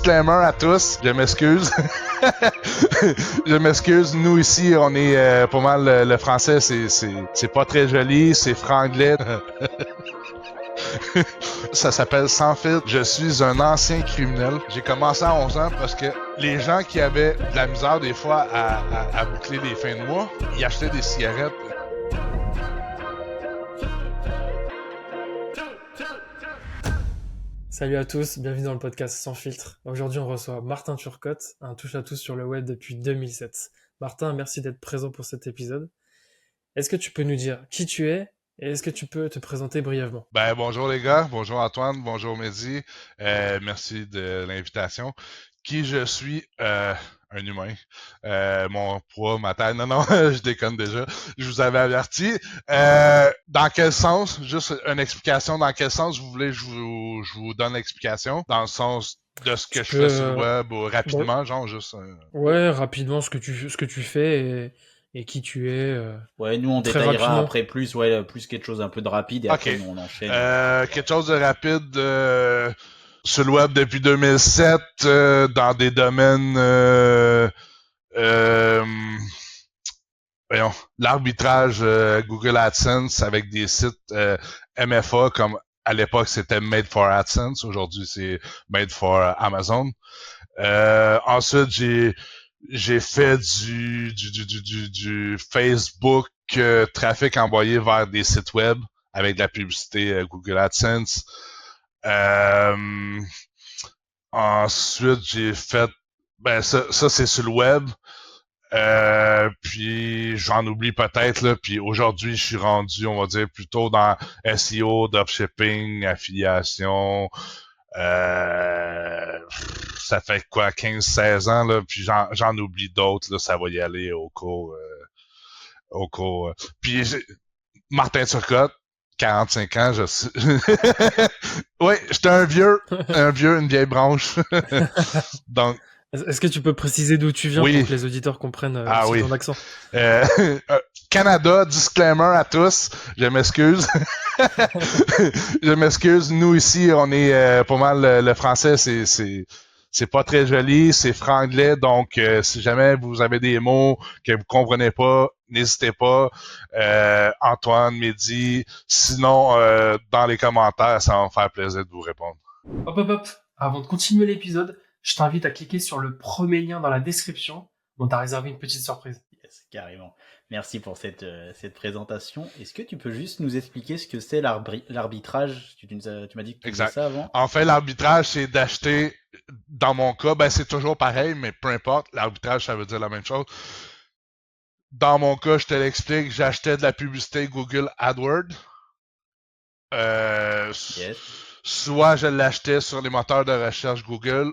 disclaimer à tous, je m'excuse. Je m'excuse, nous ici, on est pas mal, le français, c'est pas très joli, c'est franglais. Ça s'appelle Sans filtre. Je suis un ancien criminel. J'ai commencé à 11 ans parce que les gens qui avaient de la misère des fois à boucler les fins de mois, ils achetaient des cigarettes. Salut à tous, bienvenue dans le podcast Sans filtre. Aujourd'hui, on reçoit Martin Turcotte, un touche-à-tout sur le web depuis 2007. Martin, merci d'être présent pour cet épisode. Est-ce que tu peux nous dire qui tu es et est-ce que tu peux te présenter brièvement? Bonjour les gars, bonjour Antoine, bonjour Mehdi, merci de l'invitation. Qui je suis? Un humain. Mon poids, ma taille, non, je déconne déjà, je vous avais averti. Dans quel sens? Juste une explication, dans quel sens vous voulez que je vous donne l'explication? Dans le sens de ce que je fais sur le web, ou bon, rapidement, genre juste... ouais, rapidement ce que tu fais et qui tu es. Ouais, nous on Très détaillera rapidement. après plus, plus quelque chose un peu de rapide et Ok. après nous on enchaîne. Quelque chose de rapide sur le web depuis 2007, dans des domaines voyons, l'arbitrage Google AdSense avec des sites MFA comme à l'époque c'était Made for AdSense, aujourd'hui c'est Made for Amazon. Ensuite j'ai fait du Facebook trafic envoyé vers des sites web avec de la publicité Google AdSense. Ensuite, j'ai fait... ça c'est sur le web. Puis j'en oublie peut-être, là. Puis aujourd'hui, je suis rendu, on va dire, plutôt dans SEO, dropshipping, affiliation. Ça fait quoi, 15-16 ans, là. Puis j'en oublie d'autres, là. Ça va y aller au cours. Puis Martin Turcotte, 45 ans, je sais. Oui, j'étais un vieux, une vieille branche. Donc, Est-ce que tu peux préciser d'où tu viens oui. pour que les auditeurs comprennent Ah aussi oui. ton accent? Canada, disclaimer à tous, je m'excuse. Je m'excuse, nous ici, on est pas mal, le français, c'est pas très joli, c'est franglais, donc si jamais vous avez des mots que vous comprenez pas, n'hésitez pas. Antoine, Mehdi, sinon, dans les commentaires, ça va me faire plaisir de vous répondre. Hop. Avant de continuer l'épisode, je t'invite à cliquer sur le premier lien dans la description. On t'a réservé une petite surprise. Yes, carrément. Merci pour cette présentation. Est-ce que tu peux juste nous expliquer ce que c'est l'arbitrage? Tu m'as dit que tu faisais ça avant. En fait, l'arbitrage, c'est d'acheter, dans mon cas, c'est toujours pareil, mais peu importe, l'arbitrage, ça veut dire la même chose. Dans mon cas, je te l'explique, j'achetais de la publicité Google AdWords. Yes. Soit je l'achetais sur les moteurs de recherche Google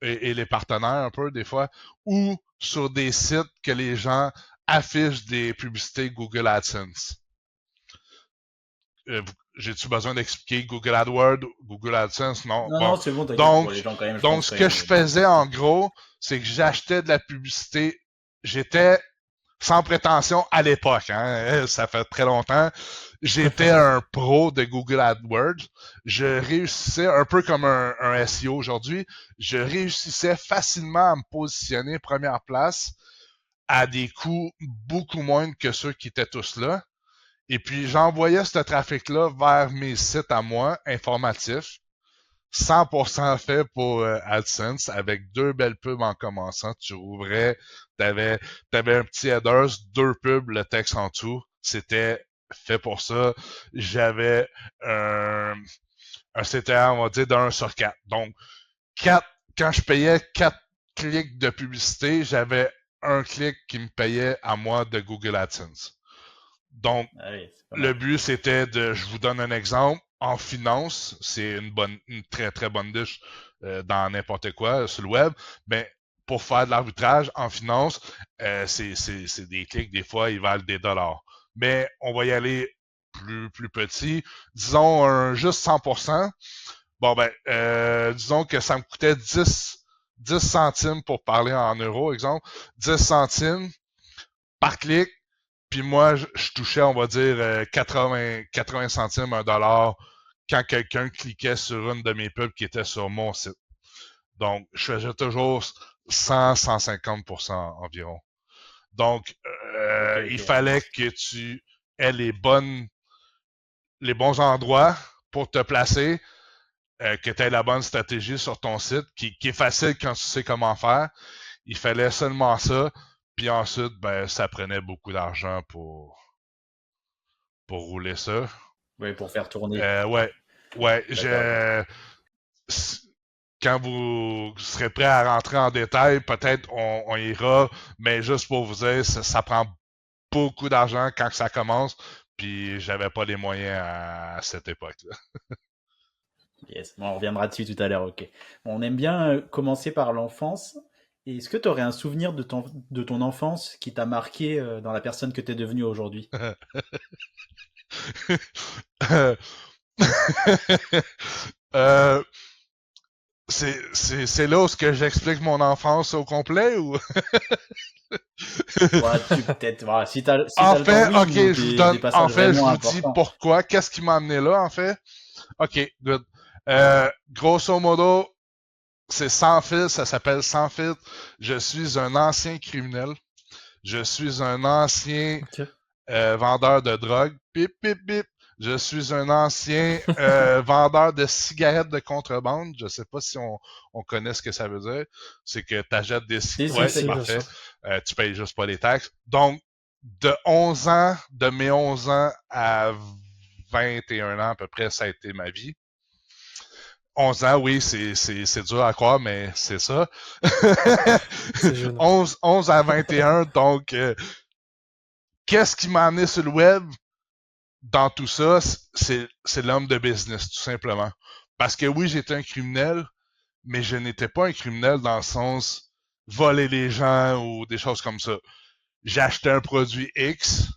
et les partenaires un peu des fois, ou sur des sites que les gens affichent des publicités Google AdSense. J'ai-tu besoin d'expliquer Google AdWords, Google AdSense? Non. Non, c'est bon, t'inquiète, pour les gens quand même. Donc, ce que je faisais en gros, c'est que j'achetais de la publicité. J'étais sans prétention à l'époque, hein, ça fait très longtemps. J'étais un pro de Google AdWords. Je réussissais, un peu comme un SEO aujourd'hui, je réussissais facilement à me positionner première place à des coûts beaucoup moindres que ceux qui étaient tous là. Et puis, j'envoyais ce trafic-là vers mes sites à moi, informatifs, 100% fait pour AdSense, avec 2 belles pubs en commençant. Tu ouvrais, t'avais un petit header, 2 pubs, le texte en dessous. C'était fait pour ça. J'avais un CTA, on va dire, de 1 sur 4. Donc, quand je payais 4 clics de publicité, j'avais un clic qui me payait à moi de Google AdSense. Donc, le but, c'était je vous donne un exemple. En finance, c'est une très, très bonne niche dans n'importe quoi sur le web. Pour faire de l'arbitrage en finance, c'est des clics, des fois, ils valent des dollars. Mais on va y aller plus petit. Disons juste 100%. Disons que ça me coûtait 10 centimes pour parler en euros, exemple. 10 centimes par clic. Puis moi, je touchais, on va dire, 80 centimes, $1 quand quelqu'un cliquait sur une de mes pubs qui était sur mon site. Donc, je faisais toujours 100-150% environ. Donc, il fallait que tu aies les bons endroits pour te placer, que tu aies la bonne stratégie sur ton site, qui est facile quand tu sais comment faire. Il fallait seulement ça. Puis ensuite, ça prenait beaucoup d'argent pour rouler ça. Oui, pour faire tourner. Ouais. Quand vous serez prêt à rentrer en détail, peut-être on ira, mais juste pour vous dire, ça prend beaucoup d'argent quand ça commence, puis j'avais pas les moyens à cette époque-là. Yes, bon, on reviendra dessus tout à l'heure, ok. Bon, on aime bien commencer par l'enfance. Et est-ce que tu aurais un souvenir de ton enfance qui t'a marqué dans la personne que tu es devenue aujourd'hui? euh, c'est là où que j'explique mon enfance au complet ou? Ouais, peut-être, voilà, si t'as En le fait, temps, oui, ok, ou je vous des donne. En passages fait, je vraiment vous dis importants. pourquoi. Qu'est-ce qui m'a amené là, en fait? Ok, good. Grosso modo, c'est Sans Filtre, ça s'appelle Sans Filtre. Je suis un ancien criminel. Je suis un ancien vendeur de drogue. Pip, pip, pip. Je suis un ancien vendeur de cigarettes de contrebande. Je sais pas si on connaît ce que ça veut dire. C'est que tu achètes des cigarettes. Si, Ouais, parfait. Tu payes juste pas les taxes. Donc, de mes 11 ans à 21 ans à peu près, ça a été ma vie. 11 ans, oui, c'est dur à croire, mais c'est ça. C'est jeune. 11 à 21, donc qu'est-ce qui m'a amené sur le web dans tout ça? C'est l'homme de business, tout simplement. Parce que oui, j'étais un criminel, mais je n'étais pas un criminel dans le sens voler les gens ou des choses comme ça. J'achetais un produit X,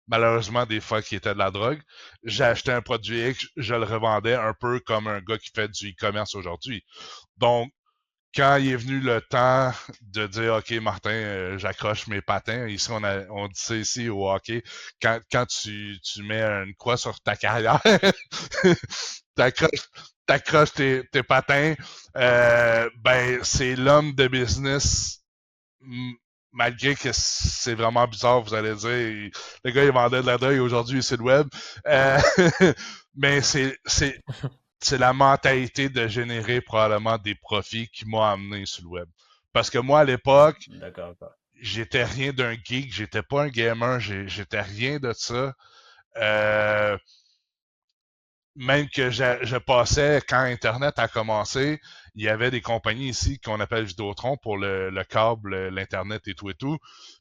malheureusement des fois qui était de la drogue. J'ai acheté un produit X, je le revendais un peu comme un gars qui fait du e-commerce aujourd'hui. Donc, quand il est venu le temps de dire OK Martin, j'accroche mes patins, ici on dit ça ici au hockey, quand tu mets une croix sur ta carrière, t'accroches tes patins, c'est l'homme de business. Malgré que c'est vraiment bizarre, vous allez dire, le gars il vendait de la drogue, aujourd'hui c'est le web. Mais c'est la mentalité de générer probablement des profits qui m'a amené sur le web. Parce que moi, à l'époque, j'étais rien d'un geek, j'étais pas un gamer, j'étais rien de ça. Même que je passais, quand Internet a commencé, il y avait des compagnies ici qu'on appelle Vidéotron pour le câble, l'Internet et tout.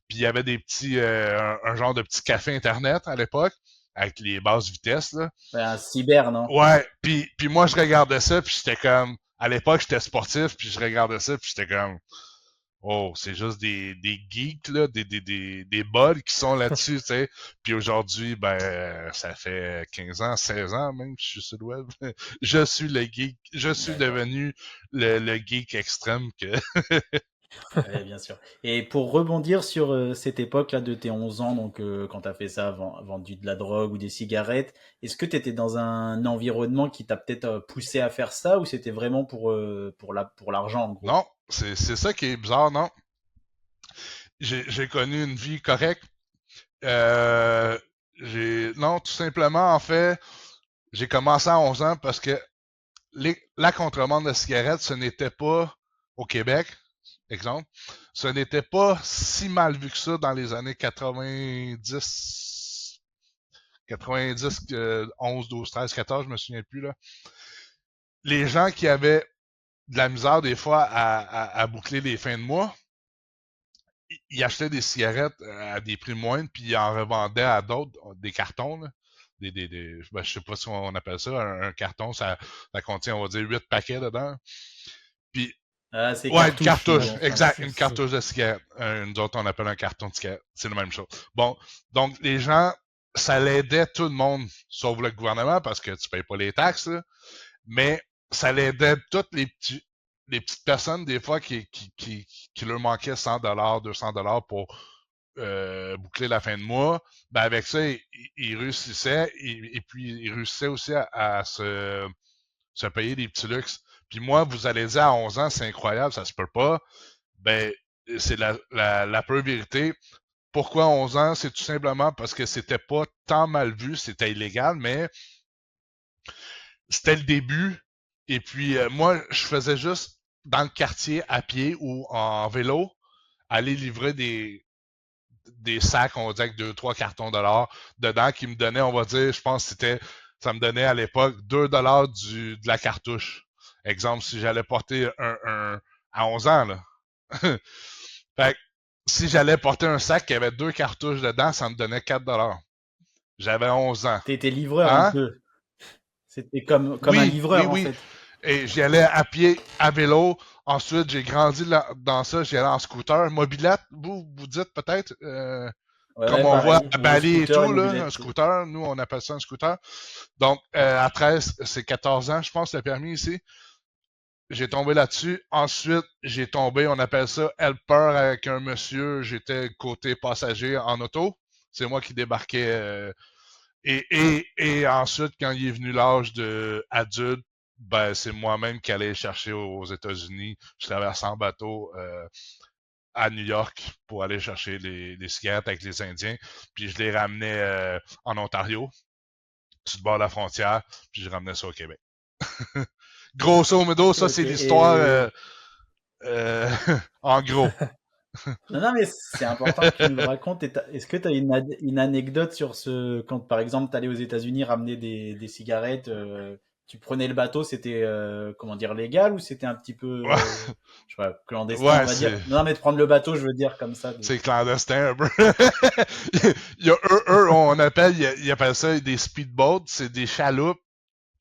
Puis il y avait des petits, un genre de petit café Internet à l'époque, avec les basses vitesses, là. Un cyber, non? Ouais, puis moi je regardais ça, puis j'étais comme, à l'époque j'étais sportif, puis je regardais ça, puis j'étais comme, oh, c'est juste des geeks là, des buds qui sont là-dessus, tu sais. Puis aujourd'hui, ça fait 15 ans, 16 ans même que je suis sur le web. Je suis le geek, je suis devenu le geek extrême que. Oui, bien sûr. Et pour rebondir sur cette époque-là de tes 11 ans, donc quand tu as fait ça, vendu de la drogue ou des cigarettes, est-ce que tu étais dans un environnement qui t'a peut-être poussé à faire ça ou c'était vraiment pour l'argent en gros? Non, c'est ça qui est bizarre, non? J'ai connu une vie correcte. Non, tout simplement, en fait, j'ai commencé à 11 ans parce que la contrebande de cigarettes, ce n'était pas au Québec, exemple, ce n'était pas si mal vu que ça dans les années 90, 11, 12, 13, 14, je me souviens plus, là. Les gens qui avaient de la misère des fois à boucler les fins de mois, ils achetaient des cigarettes à des prix moindres, puis ils en revendaient à d'autres, des cartons, là. Je sais pas si on appelle ça, un carton, ça contient, on va dire, 8 paquets dedans. Puis, C'est ouais, une cartouche. cartouche, exact, une cartouche de cigarette. Nous autres, on appelle un carton de cigarette. C'est la même chose. Bon, donc les gens, ça l'aidait tout le monde, sauf le gouvernement, parce que tu payes pas les taxes, là. Mais ça l'aidait toutes les petites personnes, des fois, qui leur manquaient $100, $200 pour boucler la fin de mois. Avec ça, ils réussissaient, et puis ils réussissaient aussi à se payer des petits luxes. Puis moi, vous allez dire à 11 ans, c'est incroyable, ça se peut pas. Ben, c'est la pure vérité. Pourquoi 11 ans? C'est tout simplement parce que c'était pas tant mal vu, c'était illégal, mais c'était le début. Et puis, moi, je faisais juste dans le quartier à pied ou en vélo, aller livrer des sacs, on va dire, avec 2-3 cartons $ dedans qui me donnaient, on va dire, je pense que ça me donnait à l'époque 2 $ de la cartouche. Exemple, si j'allais porter à 11 ans, là. Fait que, si j'allais porter un sac qui avait 2 cartouches dedans, ça me donnait 4 $. J'avais 11 ans. T'étais livreur un Hein? peu. C'était comme un Oui, oui, livreur, en oui. fait. Et j'y allais à pied, à vélo. Ensuite, j'ai grandi dans ça. J'y allais en scooter. Mobilette, vous dites peut-être, comme Ouais, on voit pareil. à Ou Bali et scooter et tout, là, un mobilette. scooter. Nous, on appelle ça un scooter. Donc, à 13, c'est 14 ans, je pense, le permis ici. J'ai tombé là-dessus. Ensuite, j'ai tombé, on appelle ça helper avec un monsieur. J'étais côté passager en auto. C'est moi qui débarquais. Et ensuite, quand il est venu l'âge de adulte, ben c'est moi-même qui allais chercher aux États-Unis. Je traversais en bateau à New York pour aller chercher les cigarettes avec les Indiens. Puis je les ramenais en Ontario, sur le bord de la frontière, puis je ramenais ça au Québec. Grosso modo, ça Ok. c'est l'histoire Et euh, en gros. non, non, mais c'est important que tu nous le racontes. Est-ce que tu as une anecdote sur ce, quand par exemple tu allais aux États-Unis ramener des cigarettes, tu prenais le bateau, c'était comment dire légal ou c'était un petit peu je sais pas, clandestin, on Ouais, va dire. Non, mais de prendre le bateau, je veux dire comme ça. c'est clandestin un peu. Il y a on appelle, ils appellent ça des speedboats, c'est des chaloupes.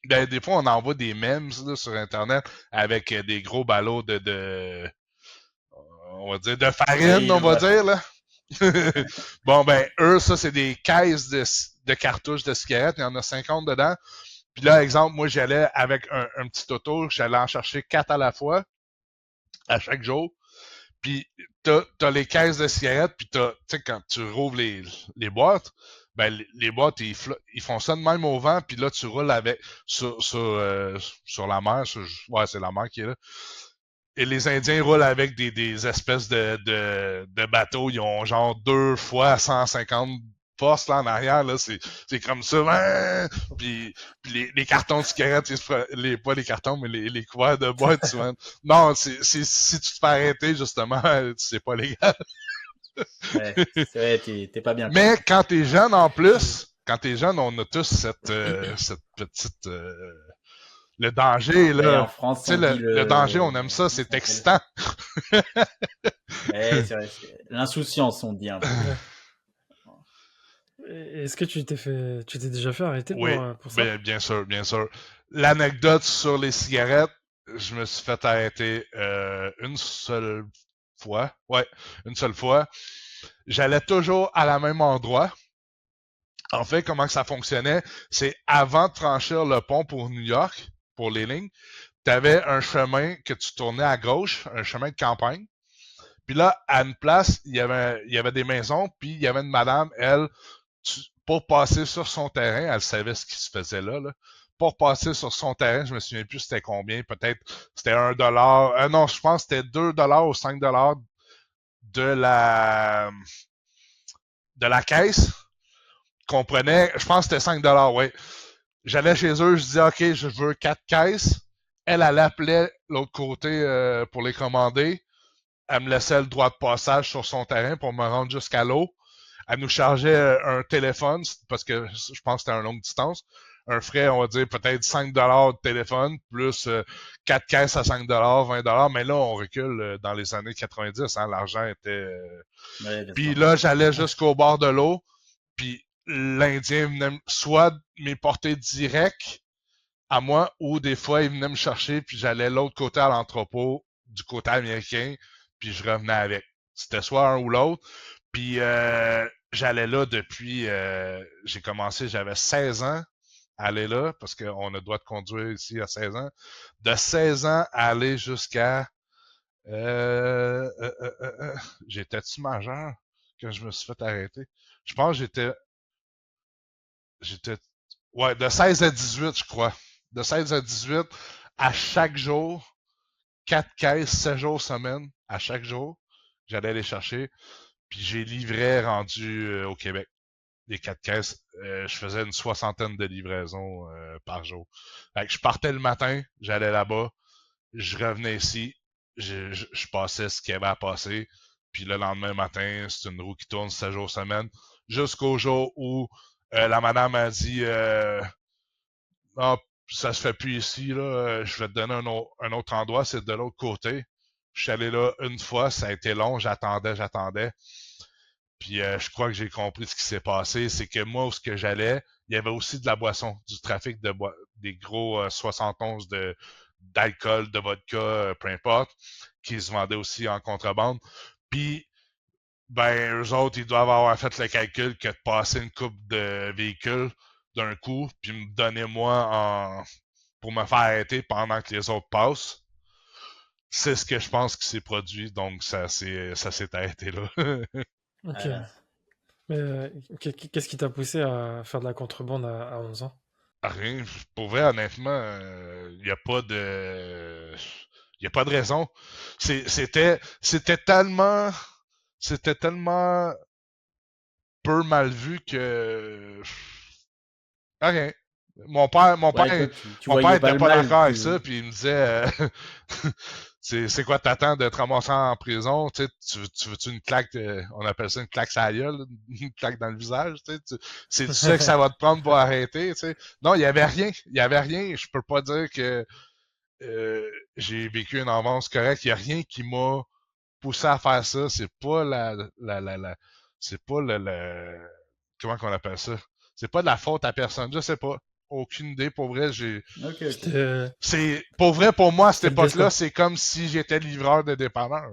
Des fois, on envoie des memes là, sur Internet avec des gros ballots on va dire, de farine, Oui, je on va vois. dire, là. Bon, ben, eux, ça, c'est des caisses de cartouches de cigarettes. Il y en a 50 dedans. Puis là, exemple, moi, j'allais avec un petit auto, j'allais en chercher 4 à la fois, à chaque jour. Puis t'as les caisses de cigarettes, puis tu sais, quand tu rouvres les boîtes, ben les boîtes, ils font ça de même au vent, puis là, tu roules avec sur la mer. Ouais, c'est la mer qui est là. Et les Indiens roulent avec des espèces de bateaux. Ils ont genre 2 fois 150 forces là en arrière. Là, c'est comme ça. Ouais! Puis les cartons de cigarettes, pas les cartons, mais les couverts de boîte, souvent. Non, si tu te fais arrêter, justement, c'est pas légal. Ouais, c'est vrai, t'es pas bien quoi. Mais quand t'es jeune en plus, quand t'es jeune, on a tous cette petite le danger, Ouais, là. en France, Tu sais, on dit le danger, on aime ça, comment ça c'est s'appelle? excitant. Ouais, c'est vrai, l'insouciance, on dit un peu. Ouais. Est-ce que tu t'es déjà fait arrêter Oui, pour ça? bien sûr, bien sûr. L'anecdote sur les cigarettes, je me suis fait arrêter une seule fois. Ouais, une seule fois. J'allais toujours à la même endroit. En fait, comment que ça fonctionnait, c'est avant de franchir le pont pour New York, pour les lignes, tu avais un chemin que tu tournais à gauche, un chemin de campagne. Puis là, à une place, il y avait des maisons, puis il y avait une madame, elle, pour passer sur son terrain, elle savait ce qui se faisait là. Pour passer sur son terrain, je me souviens plus c'était combien, peut-être c'était 1 $. Non, je pense que c'était 2 $ ou 5 $ de la caisse qu'on prenait. Je pense que c'était 5 $, ouais. J'allais chez eux, je disais OK, je veux 4 caisses. Elle appelait l'autre côté pour les commander. Elle me laissait le droit de passage sur son terrain pour me rendre jusqu'à l'eau. Elle nous chargeait un téléphone, parce que je pense que c'était une longue distance. Un frais, on va dire, peut-être 5 $ de téléphone, plus 4 caisses à 5 $, 20 $. Mais là, on recule dans les années 90. Hein, l'argent était... Ouais, bien Puis sûr. là, j'allais jusqu'au bord de l'eau, puis l'Indien venait soit me porter direct à moi, ou des fois, il venait me chercher, puis j'allais l'autre côté à l'entrepôt, du côté américain, puis je revenais avec. C'était soit un ou l'autre. Puis j'allais là depuis, j'ai commencé, j'avais 16 ans à aller là, parce qu'on a le droit de conduire ici à 16 ans. De 16 ans à aller jusqu'à... Euh, euh, euh, euh, euh, j'étais-tu majeur quand je me suis fait arrêter? Je pense que j'étais, ouais, de 16 à 18, je crois. De 16 à 18, à chaque jour, 4 caisses, 7 jours semaine, à chaque jour, j'allais les chercher, puis j'ai livré rendu au Québec. Les 4 caisses, je faisais une 60aine de livraisons par jour. Fait que je partais le matin, j'allais là-bas, je revenais ici, je passais ce qu'il y avait à passer, puis le lendemain matin, c'est une roue qui tourne 7 jours semaine, jusqu'au jour où la madame a dit non, ça se fait plus ici, là, je vais te donner un autre endroit, c'est de l'autre côté. Je suis allé là une fois, ça a été long, j'attendais. Puis je crois que j'ai compris ce qui s'est passé, c'est que moi, où ce que j'allais, il y avait aussi de la boisson, du trafic des gros 71 d'alcool, de vodka, peu importe, qui se vendaient aussi en contrebande. Puis, ben, eux autres, ils doivent avoir fait le calcul que de passer une coupe de véhicules d'un coup, puis me donner pour me faire arrêter pendant que les autres passent. C'est ce que je pense qui s'est produit, donc ça s'est arrêté là. Ok. Voilà. Mais qu'est-ce qui t'a poussé à faire de la contrebande à 11 ans? Rien. Pour vrai, honnêtement, il n'y a pas de raison. C'était tellement peu mal vu que rien. Mon père, mon Ouais, toi, père, tu mon père voyais pas était le pas mal. d'accord avec ça, puis il me disait, c'est quoi t'attends de te ramasser en prison, tu veux-tu une claque, on appelle ça une claque sur la gueule, une claque dans le visage, c'est ça que ça va te prendre pour arrêter, tu sais. Non, il y avait rien, je peux pas dire que j'ai vécu une enfance correcte, il y a rien qui m'a poussé à faire ça, c'est pas c'est pas comment qu'on appelle ça? C'est pas de la faute à personne, je sais pas. Aucune idée, pour vrai, Ok, ok. pour vrai, pour moi, à cette C'était le époque-là, destin. c'est comme si j'étais livreur de dépanneur.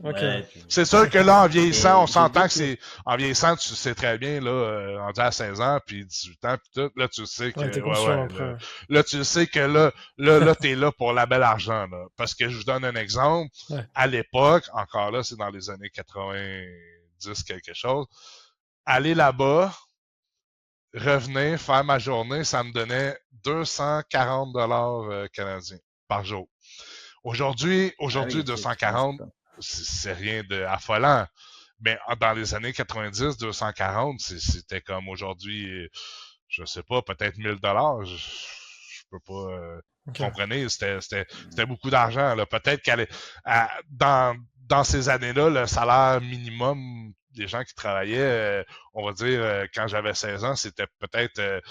Ok. Ouais, C'est sûr que là, en vieillissant, on Et j'ai s'entend que d'autres c'est, en vieillissant, tu sais très bien, là, rendu à 16 ans, puis 18 ans, puis tout, là, tu sais Ouais, que, t'es conscient ouais, après. là, Ouais. là, tu sais que là, t'es là pour la belle argent, là. Parce que je vous donne un exemple. Ouais. À l'époque, encore là, c'est dans les années 90 quelque chose, aller là-bas, revenir, faire ma journée, ça me donnait 240 $ canadiens par jour. Ah Aujourd'hui, oui, c'est 240, pas. c'est rien d'affolant. Mais dans les années 90, 240, c'était comme aujourd'hui, je sais pas, peut-être 1000 $. Je peux pas. Ok. Comprenez, c'était beaucoup d'argent. Là. Peut-être dans ces années-là, le salaire minimum des gens qui travaillaient, on va dire, quand j'avais 16 ans, c'était peut-être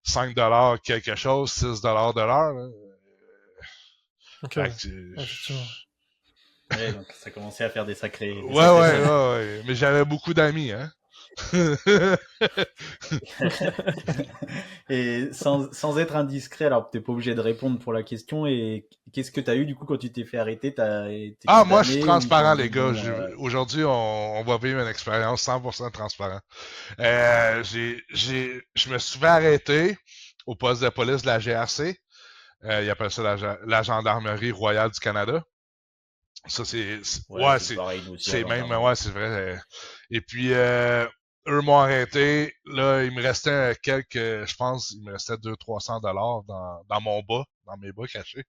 5 quelque chose, 6 de l'heure. Là. Ok. Fait Ouais, que, effectivement. Ouais, donc ça commençait à faire des ouais, sacrées ouais, sommes. ouais, ouais. Mais j'avais beaucoup d'amis, hein. Et sans être indiscret, alors t'es pas obligé de répondre pour la question, et qu'est-ce que t'as eu du coup quand tu t'es fait arrêter? T'as été Ah, moi, je suis condamné ou ils t'ont transparent, les dit gars. bon, Aujourd'hui, on va vivre une expérience 100% transparent. Je me suis fait arrêter au poste de police de la GRC. Ils appellent ça la Gendarmerie royale du Canada. Ça, ouais, ouais, c'est pareil nous aussi en c'est même, gendarmerie. ouais, c'est vrai. Et puis, eux m'ont arrêté. Là, il me restait je pense, il me restait 200-300 $ dans mon bas, dans mes bas cachés.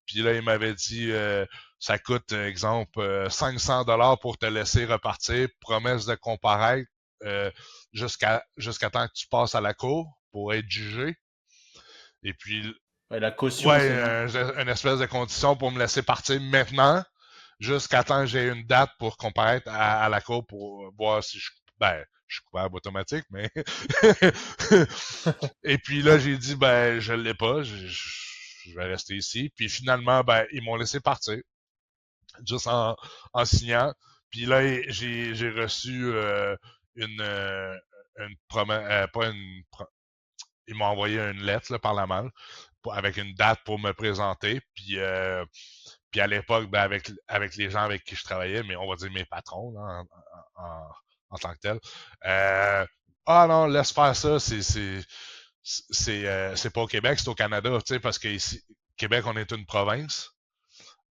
Puis là, il m'avait dit, ça coûte, exemple, 500 $ pour te laisser repartir, promesse de comparaître jusqu'à temps que tu passes à la cour pour être jugé. Et puis, Ouais, la caution, ouais, c'est ça? une espèce de condition pour me laisser partir maintenant, jusqu'à temps que j'ai une date pour comparaître à la cour pour voir si je suis coupable automatique, mais et puis là, j'ai dit, ben, je l'ai pas, je vais rester ici. Puis finalement, ben, ils m'ont laissé partir, juste en signant. Puis là, j'ai reçu une promesse, pas une, ils m'ont envoyé une lettre là, par la malle avec une date pour me présenter. Puis à l'époque, ben, avec les gens avec qui je travaillais, mais on va dire mes patrons là, en tant que tel. Ah non, laisse faire ça, c'est pas au Québec, c'est au Canada, tu sais, parce que ici, Québec, on est une province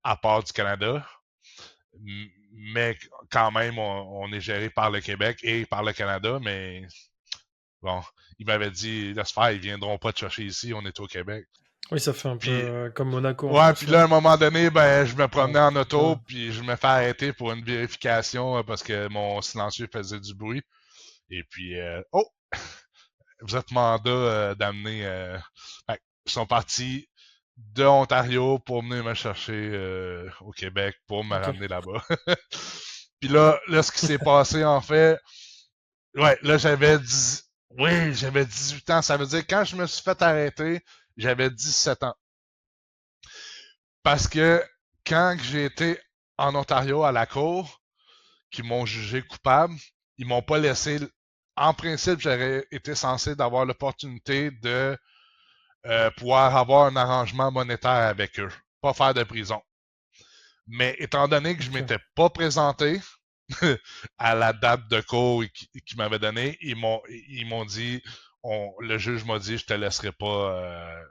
à part du Canada, mais quand même, on est géré par le Québec et par le Canada, mais bon, il m'avait dit, laisse faire, ils viendront pas te chercher ici, on est au Québec. Oui, ça fait un peu Puis, comme Monaco en ouais, France, puis là. là, à un moment donné, ben, je me promenais en auto, Ouais. puis je me fais arrêter pour une vérification parce que mon silencieux faisait du bruit. Et puis, oh, vous êtes mandat d'amener... fait que ils sont partis de Ontario pour venir me chercher au Québec pour me Ok. ramener là-bas. Puis là, ce qui s'est passé, en fait, ouais, là, j'avais 18 ans. Ça veut dire, quand je me suis fait arrêter, j'avais 17 ans. Parce que quand j'ai été en Ontario à la cour, qui m'ont jugé coupable, ils m'ont pas laissé. En principe, j'aurais été censé d'avoir l'opportunité de pouvoir avoir un arrangement monétaire avec eux, pas faire de prison. Mais étant donné que je Ok. m'étais pas présenté à la date de cours qu'ils m'avaient donné, ils m'ont dit, le juge m'a dit, je te laisserai pas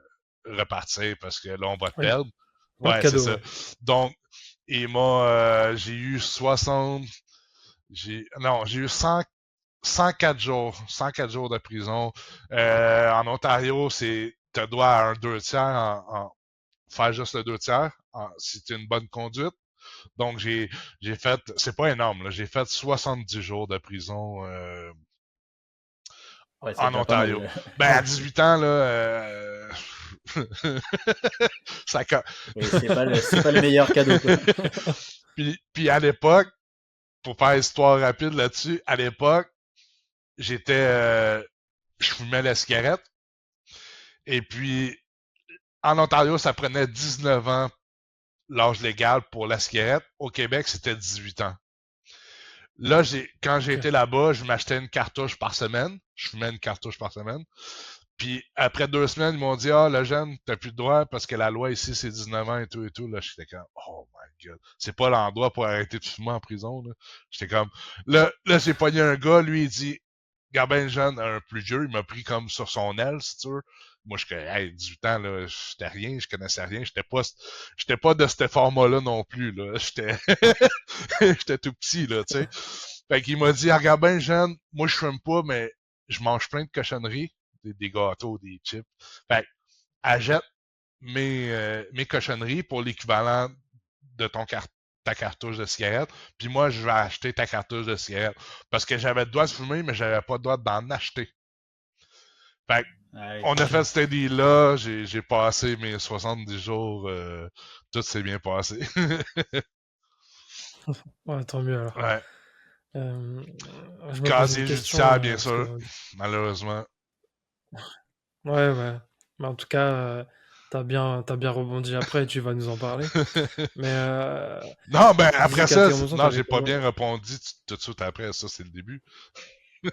repartir parce que là on va te Oui. perdre. Pas de Ouais, c'est cadeau, ça. ouais. Donc, j'ai eu 60, j'ai eu 104 jours, 104 jours de prison. En Ontario, tu as droit à un 2 tiers faire juste le 2 tiers si tu une bonne conduite. Donc, j'ai fait, c'est pas énorme, là, j'ai fait 70 jours de prison Ouais, c'est en déjà pas mal. Ontario. Ben, à 18 ans, là, ça, Oui, c'est pas le meilleur cadeau, quoi. puis à l'époque, pour faire histoire rapide là-dessus, à l'époque, je fumais la cigarette. Et puis, en Ontario, ça prenait 19 ans l'âge légal pour la cigarette. Au Québec, c'était 18 ans. Là, quand j'ai Ok. été là-bas, je m'achetais une cartouche par semaine. Je fumais une cartouche par semaine. Puis après 2 semaines, ils m'ont dit, ah, le jeune, t'as plus de droit parce que la loi ici, c'est 19 ans et tout et tout. Là, j'étais comme, oh my god. C'est pas l'endroit pour arrêter de fumer en prison, là. J'étais comme, là, j'ai pogné un gars, lui, il dit, Gabin jeune, un plus vieux, il m'a pris comme sur son aile, si tu veux. Moi, je hey, 18 ans, là, j'étais rien, je connaissais rien, j'étais pas de ce format-là non plus, là. J'étais tout petit, là, tu sais. Fait qu'il m'a dit, regarde bien, jeune, moi, je fume pas, mais je mange plein de cochonneries, des gâteaux, des chips. Fait que, achète mes cochonneries pour l'équivalent de ta cartouche de cigarette, puis moi, je vais acheter ta cartouche de cigarette. Parce que j'avais le droit de fumer, mais j'avais pas le droit d'en acheter. Fait que, Ah oui. on a Ok. fait ce deal-là, j'ai passé mes 70 jours, tout s'est bien passé. Ouais, tant mieux alors. Ouais. Euh, je me pose une Casier question judiciaire, bien parce que sûr, malheureusement. ouais, ouais. Mais en tout cas, t'as bien rebondi après et tu vas nous en parler. Mais Non, ben tu disais après qu'à ça, tes 11 ans, non, t'avais j'ai pas combien? bien répondu tout de suite après, ça c'est le début.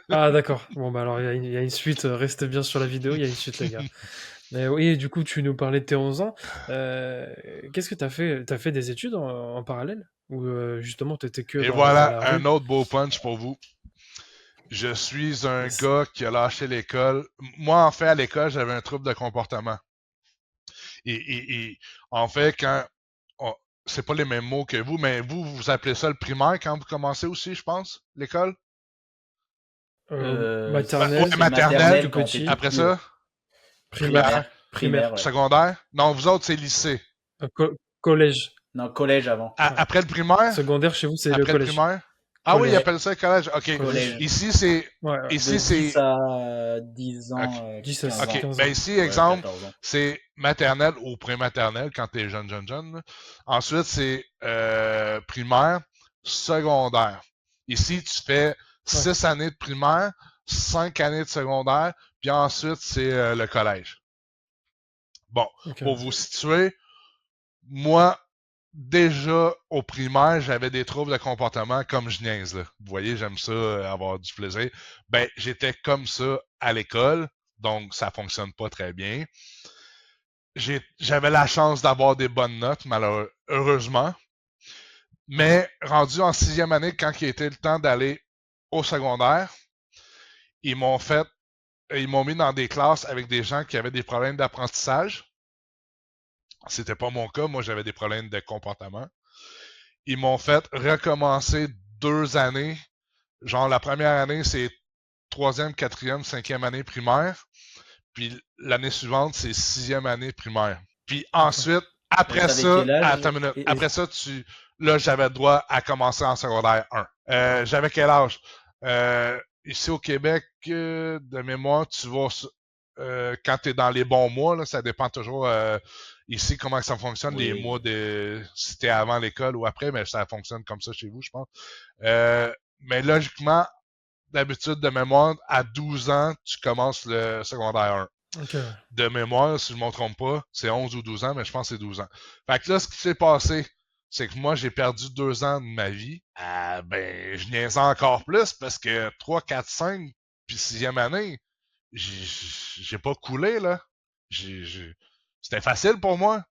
Ah d'accord. Bon bah alors il y a une suite. Restez bien sur la vidéo. Il y a une suite, les gars. Mais oui, du coup, tu nous parlais de tes 11 ans. Euh, Qu'est-ce que t'as fait? T'as fait des études en parallèle? Ou justement, t'étais que Et dans voilà, la un rue? autre beau punch pour vous. Je suis un Yes. gars qui a lâché l'école. Moi, en fait, à l'école, j'avais un trouble de comportement. Et en fait, c'est pas les mêmes mots que vous, mais vous appelez ça le primaire quand vous commencez aussi, je pense, l'école? Ouais, Maternelle, C'est maternelle. tout maternelle quand t'es tout petit, Après petit, ouais. ça, primaire, primaire, Primaire, primaire, ouais. secondaire. Non, vous autres, c'est lycée. collège. Non, collège avant. Ouais. Après le primaire? Secondaire, chez vous, c'est le Après le collège. primaire? Ah oui, ils Collège. Ouais, appellent ça le collège. OK. Collège. collège. Ici, c'est... Ouais, ouais. De Ici, 10 c'est... à 10 OK. ans, 10 à 15 OK. ans. 15 Ben ans. ici, Ouais, exemple, 14 ans. c'est maternelle ou prématernelle quand t'es jeune. Là. Ensuite, c'est primaire, secondaire. Ici, tu fais Ouais, 6 années de primaire, 5 années de secondaire, puis ensuite, c'est le collège. Bon, ok. pour vous situer, moi, déjà au primaire, j'avais des troubles de comportement comme je niaise. Là. Vous voyez, j'aime ça, avoir du plaisir. Ben, j'étais comme ça à l'école, donc ça fonctionne pas très bien. J'avais la chance d'avoir des bonnes notes, heureusement. Mais rendu en 6e année, quand il était le temps d'aller au secondaire, ils m'ont fait, ils m'ont mis dans des classes avec des gens qui avaient des problèmes d'apprentissage. C'était pas mon cas, moi j'avais des problèmes de comportement. Ils m'ont fait recommencer 2 années. Genre la première année, c'est 3e, 4e, 5e année primaire. Puis l'année suivante, c'est 6e année primaire. Puis ensuite, après T'avais ça, quel âge? attends une minute. Après ça, là, j'avais le droit à commencer en secondaire 1. J'avais quel âge? Ici au Québec, de mémoire, tu vas quand tu es dans les bons mois, là, ça dépend toujours ici comment ça fonctionne, les Oui. mois de si t'es avant l'école ou après, mais ça fonctionne comme ça chez vous, je pense. Mais logiquement, d'habitude, de mémoire, à 12 ans, tu commences le secondaire 1. Ok, ouais. De mémoire, si je ne me trompe pas, c'est 11 ou 12 ans, mais je pense que c'est 12 ans. Fait que là, ce qui s'est passé, c'est que moi, j'ai perdu 2 ans de ma vie. Ben, je niaisais encore plus parce que 3, 4, 5, puis 6e année, j'ai pas coulé, là. C'était facile pour moi.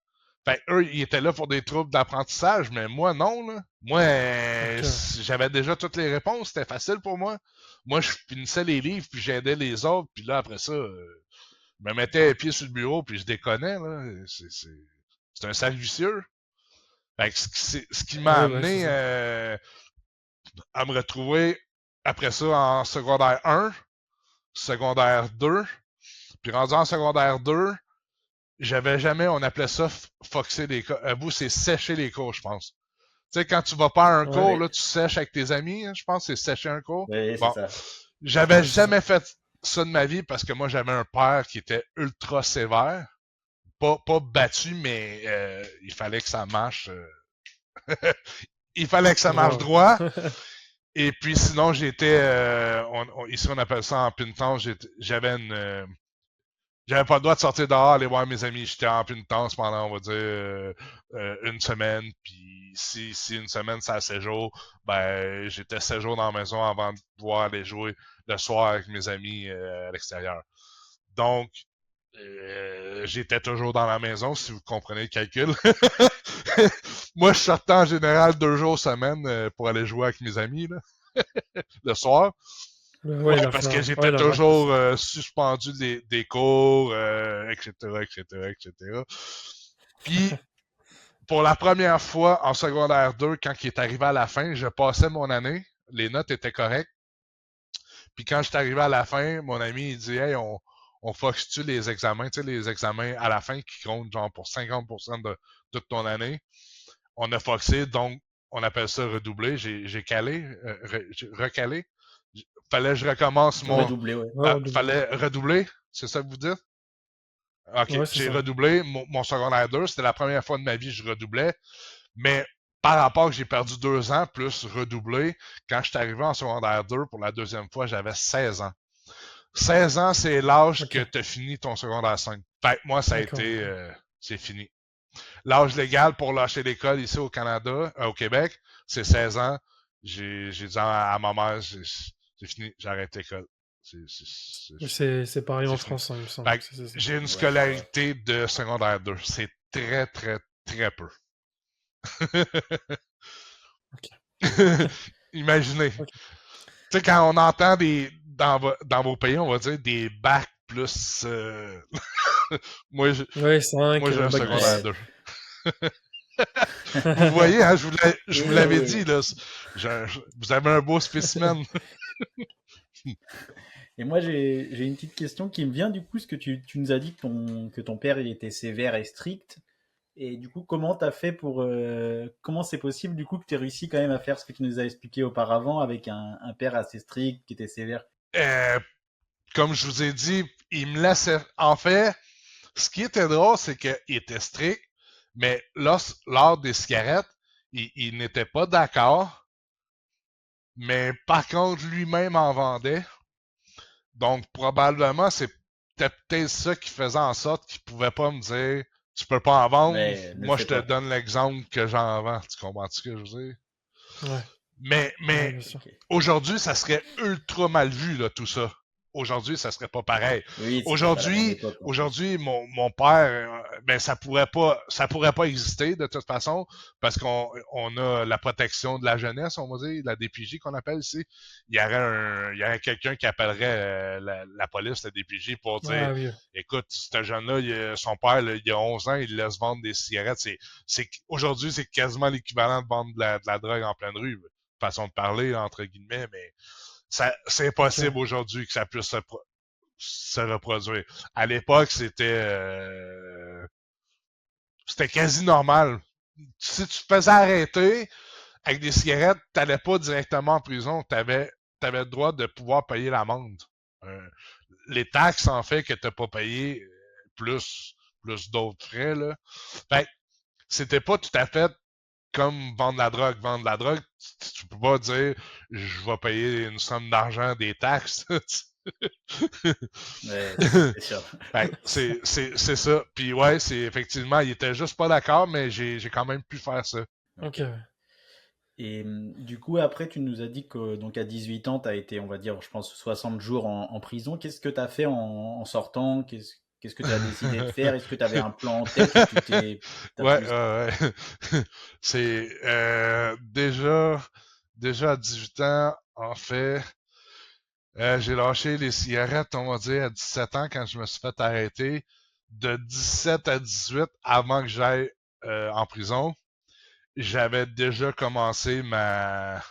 Fait que eux, ils étaient là pour des troubles d'apprentissage, mais moi, non, là. Moi, Ok. j'avais déjà toutes les réponses, c'était facile pour moi. Moi, je finissais les livres, puis j'aidais les autres, puis là, après ça, je me mettais les pieds sur le bureau, puis je déconnais, là. C'est un cercle vicieux. Fait que ce qui m'a Oui, bah, c'est amené ça. à me retrouver après ça en secondaire 1, secondaire 2, puis rendu en secondaire 2, j'avais jamais, on appelait ça foxer les cours. Vous, c'est sécher les cours, je pense. Tu sais, quand tu vas pas à un Ouais, cours, Oui, là, tu sèches avec tes amis, hein, je pense, c'est sécher un cours. oui, c'est Bon, ça. j'avais ouais, c'est ça. jamais fait ça de ma vie parce que moi, j'avais un père qui était ultra sévère. Pas battu, mais il fallait que ça marche. Il fallait que ça marche Droit, droit. ouais. Et puis sinon, j'étais, ici on appelle ça en pinetance, j'avais j'avais pas le droit de sortir dehors, aller voir mes amis. J'étais en pinetance pendant, on va dire, une semaine. Puis si une semaine, c'est à 7 jours, ben j'étais 7 jours dans la maison avant de pouvoir aller jouer le soir avec mes amis à l'extérieur. Donc, j'étais toujours dans la maison, si vous comprenez le calcul. Moi, je sortais en général 2 jours semaine pour aller jouer avec mes amis là, le soir. Ouais, Ouais, parce que ouais, j'étais la fac toujours aussi. suspendu des cours, etc., etc., etc. Puis, pour la première fois en secondaire 2, quand il est arrivé à la fin, je passais mon année. Les notes étaétaient correctes. Puis quand je suis arrivé à la fin, mon ami, il dit « Hey, on foxe-tu les examens? » Tu sais, les examens à la fin qui comptent genre pour 50% de toute ton année. On a foxé, donc on appelle ça redoubler. J'ai calé, j'ai recalé. Fallait que je recommence Ouais, Redoublé, ouais. ouais, redoublé. fallait redoubler, c'est ça que vous dites? OK, Ouais, c'est j'ai ça. redoublé mon secondaire 2. C'était la première fois de ma vie que je redoublais. Mais par rapport que j'ai perdu 2 ans plus redoublé, quand je suis arrivé en secondaire 2 pour la deuxième fois, j'avais 16 ans. 16 ans, c'est l'âge Ok, que tu as fini ton secondaire 5. Fait que moi, ça a d'accord. été, c'est fini. L'âge légal pour lâcher l'école ici au Canada, au Québec, c'est 16 ans. J'ai dit à ma mère, c'est fini, j'arrête l'école. C'est pareil C'est en fini. France, hein, il me semble. Fait que C'est ça. j'ai une Ouais, ouais. scolarité de secondaire 2. C'est très, très, très peu. Ok. Imaginez. Ok. Tu sais, quand on entend dans vos pays, on va dire des bacs plus. moi, Ouais, 5, j'ai un bac plus secondaire Ouais. 2. Vous voyez, hein, je vous Et l'avais dit, là. Vous avez un beau spécimen. Et moi, j'ai une petite question qui me vient du coup, parce que tu nous as dit que ton père il était sévère et strict. Et du coup, comment t'as fait pour comment c'est possible du coup que tu aies réussi quand même à faire ce que tu nous as expliqué auparavant avec un père assez strict qui était sévère? Euh, comme je vous ai dit, il me laissait. En fait, ce qui était drôle, c'est qu'il était strict, mais lors des cigarettes, il n'était pas d'accord. Mais par contre, lui-même en vendait. Donc, probablement, c'est peut-être ça qui faisait en sorte qu'il pouvait pas me dire tu peux pas en vendre, Ouais, ne le moi je fais te pas. donne l'exemple que j'en vends. Tu comprends ce que je veux dire? Ouais, ouais, Mais bien sûr. Ok. aujourd'hui, ça serait ultra mal vu, là, tout ça. Aujourd'hui, ça serait pas pareil. Oui, c'était pas la même Aujourd'hui, époque en plus. aujourd'hui, mon père, ben ça pourrait pas exister de toute façon parce qu'on a la protection de la jeunesse, on va dire, la DPJ qu'on appelle ici. Il y aurait quelqu'un qui appellerait la police, la DPJ, pour dire, Ah oui, écoute, ce jeune-là, son père, là, il a 11 ans, il laisse vendre des cigarettes. Aujourd'hui, c'est quasiment l'équivalent de vendre de la drogue en pleine rue. Façon de parler, entre guillemets, mais c'est ok. impossible aujourd'hui que ça puisse se reproduire. À l'époque, c'était quasi normal. Si tu te faisais arrêter avec des cigarettes, t'allais pas directement en prison. T'avais le droit de pouvoir payer l'amende. Les taxes, en fait, que t'as pas payé, plus d'autres frais, là. Fait que c'était pas tout à fait comme vendre la drogue. Vendre la drogue, tu peux pas dire je vais payer une somme d'argent des taxes. Ouais, c'est sûr. Fait que c'est ça. Puis ouais, c'est effectivement, il était juste pas d'accord, mais j'ai quand même pu faire ça. Ok, Ok. Et du coup, après, tu nous as dit que donc à 18 ans, tu as été, on va dire, je pense, 60 jours en prison. Qu'est-ce que tu as fait en sortant? Qu'est-ce que tu as décidé de faire? Est-ce que tu avais un plan en tête ou t'as Ouais, plus... ouais. C'est déjà à 18 ans, en fait, j'ai lâché les cigarettes, on va dire, à 17 ans quand je me suis fait arrêter. De 17 à 18, avant que j'aille en prison, j'avais déjà commencé ma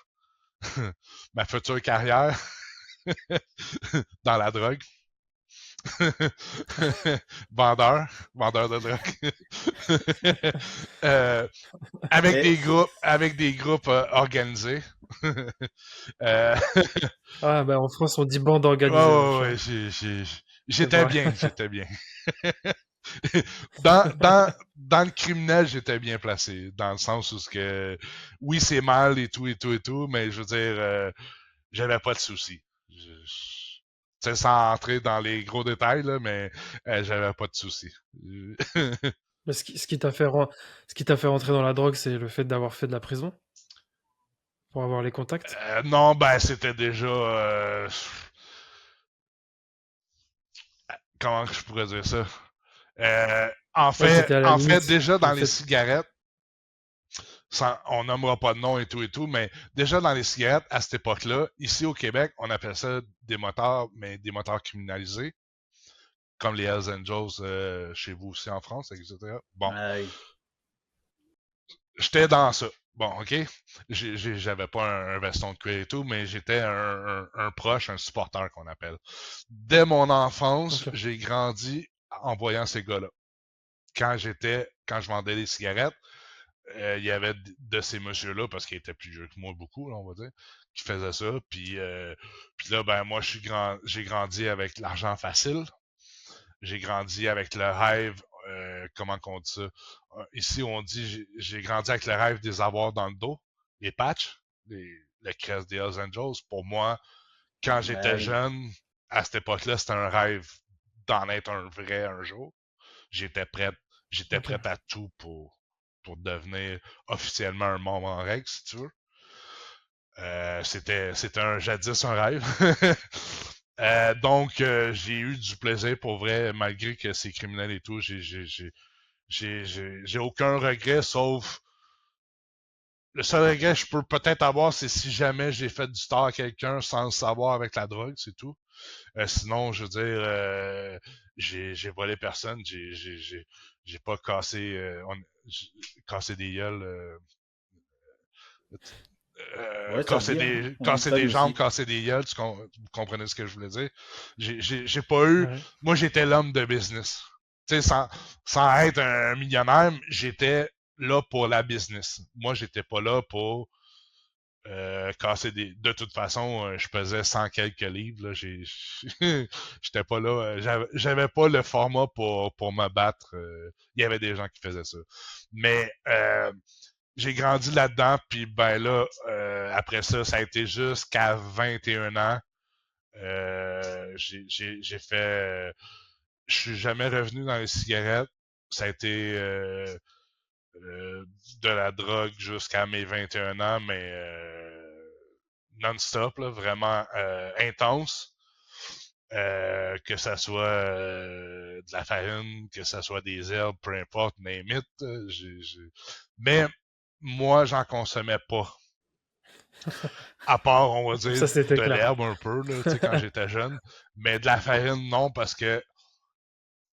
future carrière dans la drogue. vendeur de drogue. Euh, Et avec des groupes organisés. euh, Ah, bah en France, on dit bande organisée, donc ouais, c'est j'étais pareil. bien, j'étais bien. Dans le criminel, j'étais bien placé, dans le sens où oui, c'est mal et tout, et tout, et tout, mais je veux dire, j'avais pas de soucis. Tu sais, sans entrer dans les gros détails, là, mais j'avais pas de soucis. Mais ce qui t'a fait rentrer dans la drogue, c'est le fait d'avoir fait de la prison pour avoir les contacts? Non, ben, c'était déjà... comment je pourrais dire ça? Ouais, t'étais à la En fait, limite. déjà Le dans les fait. cigarettes, on nommera pas de nom et tout, mais déjà dans les cigarettes, à cette époque-là, ici au Québec, on appelle ça des motards, mais des motards criminalisés, comme les Hells Angels chez vous aussi en France, etc. Bon, ah oui. j'étais dans ça. Bon, ok. J'avais pas un veston de cuir et tout, mais j'étais un proche, un supporter qu'on appelle. Dès mon enfance, Ok. j'ai grandi en voyant ces gars-là. Quand je vendais des cigarettes, il y avait de ces messieurs-là, parce qu'ils étaient plus vieux que moi beaucoup, là, on va dire, qui faisaient ça. Puis là, ben moi, j'ai grandi avec l'argent facile. J'ai grandi avec le rêve, comment qu'on dit ça? Ici, on dit, j'ai grandi avec le rêve des avoirs dans le dos, les patchs, le crest des Hells Angels. Pour moi, quand Ah j'étais oui. jeune, à cette époque-là, c'était un rêve d'en être un vrai un jour. J'étais prêt, j'étais Ok. prêt à tout pour devenir officiellement un membre en règle, si tu veux. C'était jadis un rêve. Donc, j'ai eu du plaisir pour vrai, malgré que c'est criminel et tout. J'ai aucun regret, sauf le seul regret que je peux peut-être avoir, c'est si jamais j'ai fait du tort à quelqu'un sans le savoir avec la drogue, c'est tout. Sinon, je veux dire, j'ai volé personne, j'ai pas cassé, cassé des gueules. Ouais, ça se dit, hein. On dit Casser ça, des nous jambes, aussi. casser des gueules, vous comprenez ce que je voulais dire? J'ai pas eu. Ouais. Moi, j'étais l'homme de business. Tu sais, sans être un millionnaire, j'étais là pour la business. Moi, j'étais pas là pour casser des. De toute façon, je pesais 100 quelques livres. Là, j'étais pas là. J'avais pas le format pour me battre. Il y avait des gens qui faisaient ça. Mais j'ai grandi là-dedans, puis ben là, après ça, ça a été jusqu'à 21 ans. J'ai fait. Je suis jamais revenu dans les cigarettes. Ça a été de la drogue jusqu'à mes 21 ans, mais non-stop, là, vraiment intense. Que ça soit de la farine, que ça soit des herbes, peu importe, name it. Mais moi, j'en consommais pas. À part, on va dire, Ça, c'était de clair. l'herbe un peu, là, tu sais, quand j'étais jeune. Mais de la farine, non, parce que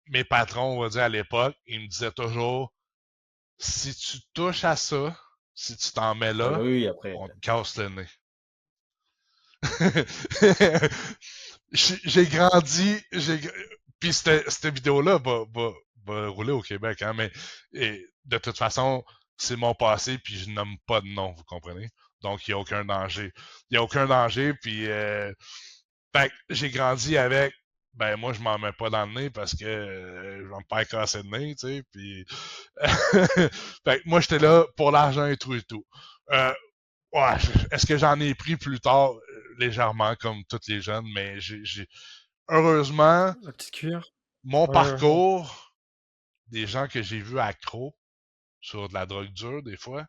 mes patrons, on va dire, à l'époque, ils me disaient toujours, si tu touches à ça, si tu t'en mets Ah bah là, oui, après. on te casse le nez. j'ai grandi, puis cette vidéo-là va rouler au Québec, hein, mais de toute façon, c'est mon passé, puis je nomme pas de nom, vous comprenez? Donc, il n'y a aucun danger. Il n'y a aucun danger, puis fait que j'ai grandi avec, ben moi, je m'en mets pas dans le nez parce que je vais me faire casser le nez, tu sais, puis... fait que moi, j'étais là pour l'argent et tout et tout. Ouais, est-ce que j'en ai pris plus tard, légèrement, comme tous les jeunes, mais heureusement, La petite cuillère. mon Ouais, ouais. parcours, des gens que j'ai vus accros sur de la drogue dure, des fois,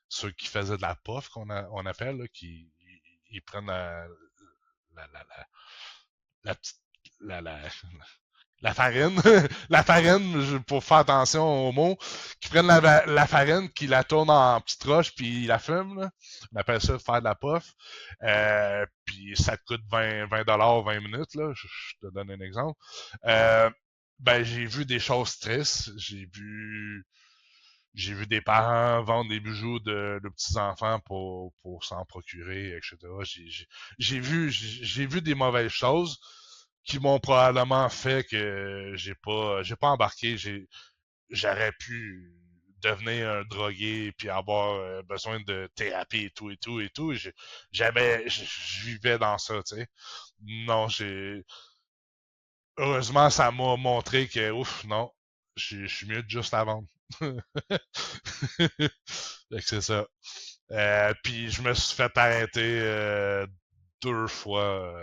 ceux qui faisaient de la puff, on appelle, là, ils prennent la, la, la, la petite, la, la farine, la farine, pour faire attention aux mots, qui prennent la farine, qui la tournent en petites roches, puis ils la fument, là. On appelle ça faire de la puff. Puis ça te coûte 20 20 minutes, là. Je te donne un exemple. Ben, j'ai vu des choses tristes. J'ai vu des parents vendre des bijoux de petits-enfants pour s'en procurer, etc. J'ai vu des mauvaises choses qui m'ont probablement fait que j'ai pas embarqué. J'aurais pu devenir un drogué puis avoir besoin de thérapie et tout et tout et tout. Je vivais dans ça, tu sais. Non, heureusement, ça m'a montré que, ouf, non, je suis mieux de juste à vendre. Fait que c'est ça. Puis je me suis fait arrêter 2 fois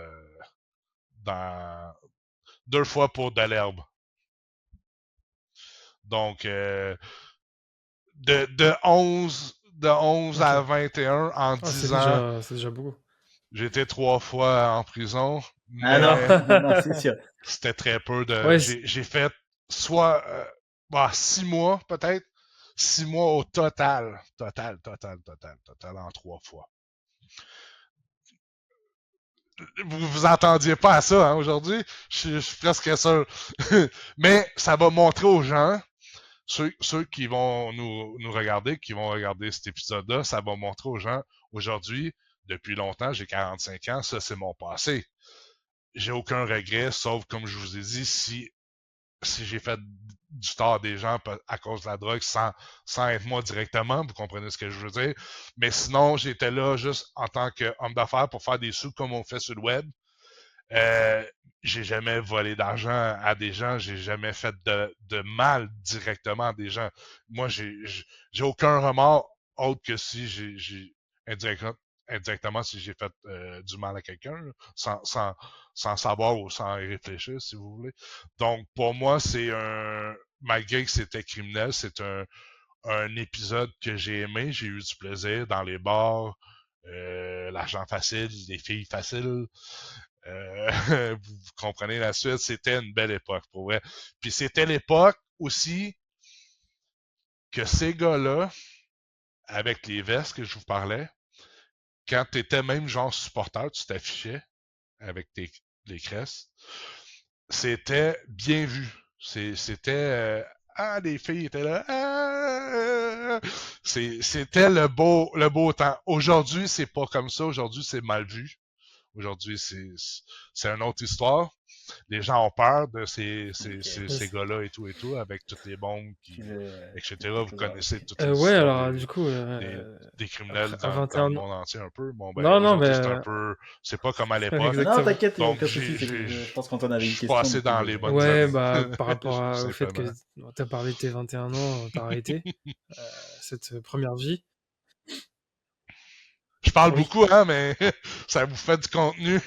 dans 2 fois pour de l'herbe. Donc de 11 à Ok. 21 en Ah, 10 ans, c'est déjà beaucoup. j'ai été 3 fois en prison, Ah non, mais non, c'est sûr. c'était très peu de. Ouais, J'ai fait soit 6 mois peut-être. 6 mois au total. Total en 3 fois. Vous entendiez pas à ça, hein, aujourd'hui? Je suis presque sûr. Mais ça va montrer aux gens, ceux qui vont nous regarder, qui vont regarder cet épisode-là, ça va montrer aux gens, aujourd'hui, depuis longtemps, j'ai 45 ans, ça c'est mon passé. J'ai aucun regret, sauf comme je vous ai dit, si j'ai fait du tort à des gens à cause de la drogue sans être moi directement, vous comprenez ce que je veux dire. Mais sinon, j'étais là juste en tant qu'homme d'affaires pour faire des sous comme on fait sur le web. Euh, j'ai jamais volé d'argent à des gens, j'ai jamais fait de mal directement à des gens. Moi, j'ai aucun remords autre que si j'ai indirectement si j'ai fait du mal à quelqu'un, sans savoir ou sans y réfléchir, si vous voulez. Donc, pour moi, malgré que c'était criminel, c'est un épisode que j'ai aimé. J'ai eu du plaisir dans les bars, l'argent facile, les filles faciles. Vous comprenez la suite, c'était une belle époque, pour vrai. Puis c'était l'époque aussi que ces gars-là, avec les vestes que je vous parlais, quand t'étais même genre supporter, tu t'affichais avec les cresses, c'était bien vu. C'était les filles étaient là. C'était le beau temps. Aujourd'hui, c'est pas comme ça. Aujourd'hui, c'est mal vu. Aujourd'hui, c'est une autre histoire. Les gens ont peur de ces yes. gars-là et tout, avec toutes les bombes, Tu veux etc. quelque Vous chose à connaissez rajouter? toutes les Ouais, histoires alors du coup, des criminels après, à dans 21 le ans. monde entier un peu. Bon, ben, Non, non, aujourd'hui, mais c'est pas comme à l'époque. Non, non, exactement. t'inquiète, il n'y a Donc, aucun souci. Je pense qu'Antoine avait je une suis question, passé du coup, dans les bonnes Ouais, années, bah, par rapport au fait que simplement. t'as parlé de tes 21 ans, t'as arrêté cette première vie. Je parle Oui. beaucoup, hein, mais ça vous fait du contenu.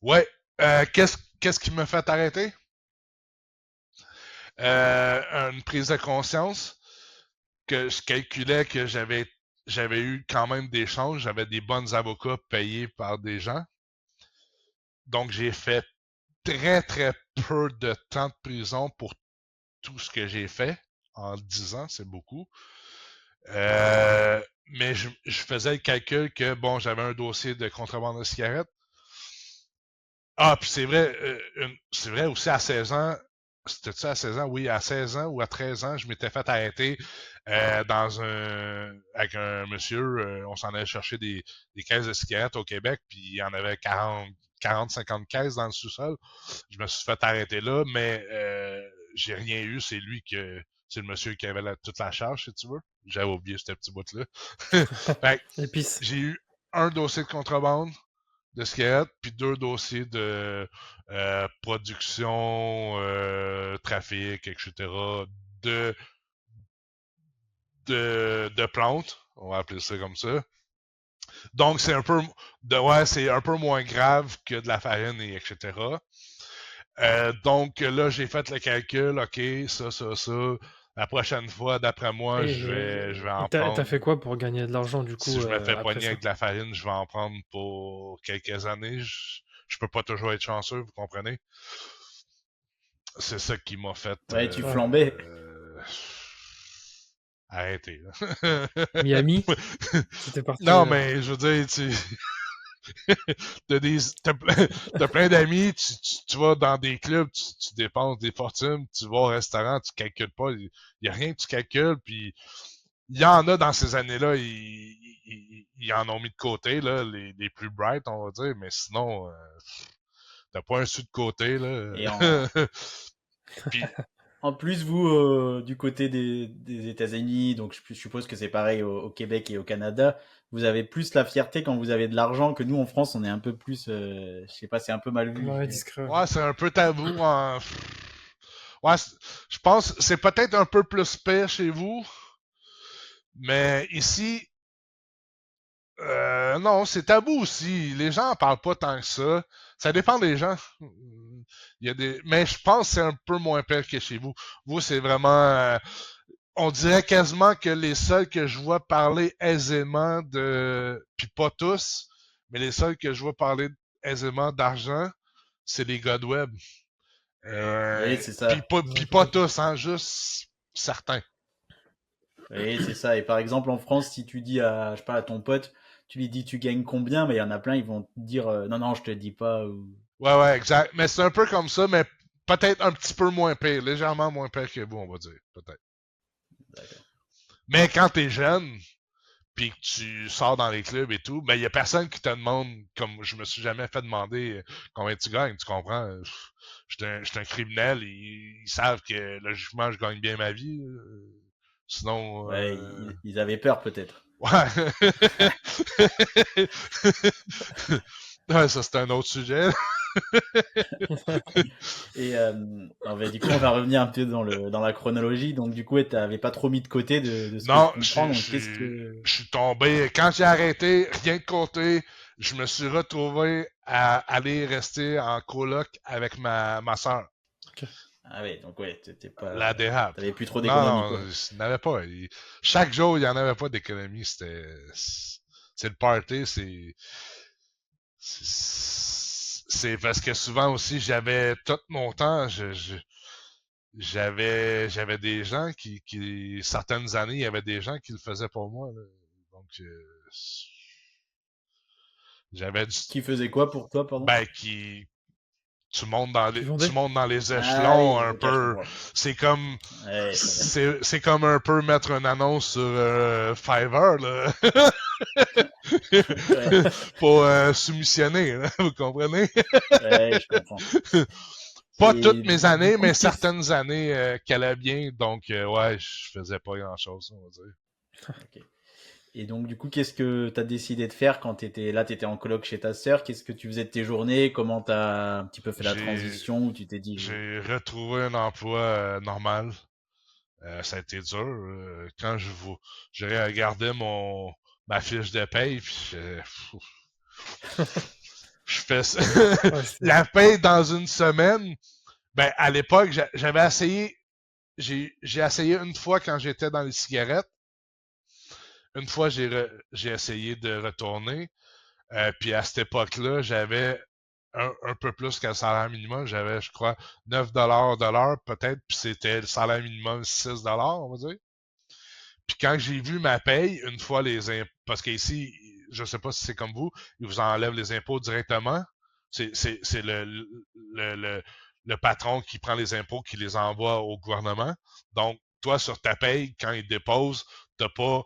Ouais. Qu'est-ce qui me fait arrêter? Une prise de conscience que je calculais que j'avais eu quand même des chances, j'avais des bons avocats payés par des gens. Donc j'ai fait très très peu de temps de prison pour tout ce que j'ai fait. En 10 ans, c'est beaucoup. Mais je faisais le calcul que, bon, j'avais un dossier de contrebande de cigarettes. Ah, puis c'est vrai aussi à 16 ans, c'était-tu à 16 ans? Oui, à 16 ans ou à 13 ans, je m'étais fait arrêter avec un monsieur. On s'en allait chercher des caisses de cigarettes au Québec, puis il y en avait 50 caisses dans le sous-sol. Je me suis fait arrêter là, mais j'ai rien eu. C'est le monsieur qui avait toute la charge, si tu veux. J'avais oublié ce petit bout-là. Fait que Épice. j'ai eu un dossier de contrebande de cigarettes, puis 2 dossiers de production, trafic, etc. de, de plantes, on va appeler ça comme ça. Donc, c'est un peu moins grave que de la farine, et etc. Donc, là, j'ai fait le calcul, OK, ça. La prochaine fois, d'après moi, je vais en t'as prendre. fait quoi pour gagner de l'argent, du Si coup, je me fais après pogner ça? avec de la farine, je vais en prendre pour quelques années. Je peux pas toujours être chanceux, vous comprenez? C'est ça qui m'a fait Ouais, tu flambais. arrêter. Là. Miami? C'était parti. Non, mais je veux dire, t'as plein d'amis, tu vas dans des clubs, tu dépenses des fortunes, tu vas au restaurant, tu calcules pas, il y a rien que tu calcules, puis il y en a dans ces années-là, ils en ont mis de côté, là, les plus bright, on va dire, mais sinon, t'as pas un sou de côté, là. Et Puis, en plus, vous, du côté des États-Unis, donc je suppose que c'est pareil au Québec et au Canada, vous avez plus la fierté quand vous avez de l'argent que nous en France, on est un peu plus, je sais pas, c'est un peu mal vu. Ouais, discret. ouais, c'est un peu tabou. Ouais, je pense que c'est peut-être un peu plus pire chez vous, mais ici, non, c'est tabou aussi. Les gens en parlent pas tant que ça. Ça dépend des gens. Mais je pense que c'est un peu moins pire que chez vous. Vous, c'est vraiment... on dirait quasiment que les seuls que je vois parler aisément puis pas tous, mais les seuls que je vois parler aisément d'argent, c'est les gars de web. Oui, c'est ça. Puis pas tous, hein, juste certains. Oui, c'est ça. Et par exemple, en France, si tu dis à, je sais pas, à ton pote, tu lui dis tu gagnes combien, mais il y en a plein, ils vont te dire non, non, je te dis pas. Ouais, exact. Mais c'est un peu comme ça, mais peut-être un petit peu moins pire, légèrement moins pire que vous, on va dire, peut-être. D'accord. Mais quand t'es jeune, puis que tu sors dans les clubs et tout, ben il y a personne qui te demande, comme je me suis jamais fait demander combien tu gagnes, tu comprends? Je suis un criminel, ils savent que logiquement je gagne bien ma vie. Sinon, Ouais, ils avaient peur peut-être. ouais. Ouais, ça c'est un autre sujet. Et du coup, on va revenir un peu dans la chronologie. Donc, du coup, t'avais pas trop mis de côté de ce que je Non, comprends. Donc, qu'est-ce que. je suis tombé. Quand j'ai arrêté, rien de côté, je me suis retrouvé à aller rester en coloc avec ma soeur. Ah ouais, donc ouais, t'étais La pas. dérape. T'avais plus trop d'économie, Non, quoi. il n'y en avait pas. Chaque jour, il n'y en avait pas d'économie. C'est le party, c'est parce que souvent aussi, j'avais tout mon temps. J'avais des gens certaines années, il y avait des gens qui le faisaient pour moi. Là. Donc, j'avais du, Qui faisait quoi pour toi, pardon? ben, Qui tu vendait? montes dans les Ah oui, échelons un ok, je peu. comprends. C'est comme, Ouais, je comprends. c'est comme un peu mettre une annonce sur Fiverr, là. Ouais, Pour soumissionner, là, vous comprenez? ouais, je comprends. Pas Et toutes mes du années, coup, mais certaines années qu'elle allait bien. Donc, ouais, je faisais pas grand-chose, on va dire. ok. Et donc, du coup, qu'est-ce que tu as décidé de faire quand t'étais en coloc chez ta sœur? Qu'est-ce que tu faisais de tes journées? Comment t'as un petit peu fait la J'ai transition où tu t'es dit, j'ai retrouvé un emploi normal. Ça a été dur. Quand j'ai regardé ma fiche de paye, puis je fais ça. Ouais, La paye dans une semaine. Ben, à l'époque, j'avais essayé. J'ai essayé une fois quand j'étais dans les cigarettes. Une fois, j'ai essayé de retourner. Puis à cette époque-là, j'avais un peu plus qu'un salaire minimum. J'avais, je crois, 9$ de l'heure peut-être. Puis c'était le salaire minimum 6$, on va dire. Puis quand j'ai vu ma paye, une fois les impôts, parce qu'ici, je sais pas si c'est comme vous, ils vous enlèvent les impôts directement. C'est le patron qui prend les impôts, qui les envoie au gouvernement. Donc, toi, sur ta paye, quand il dépose, t'as pas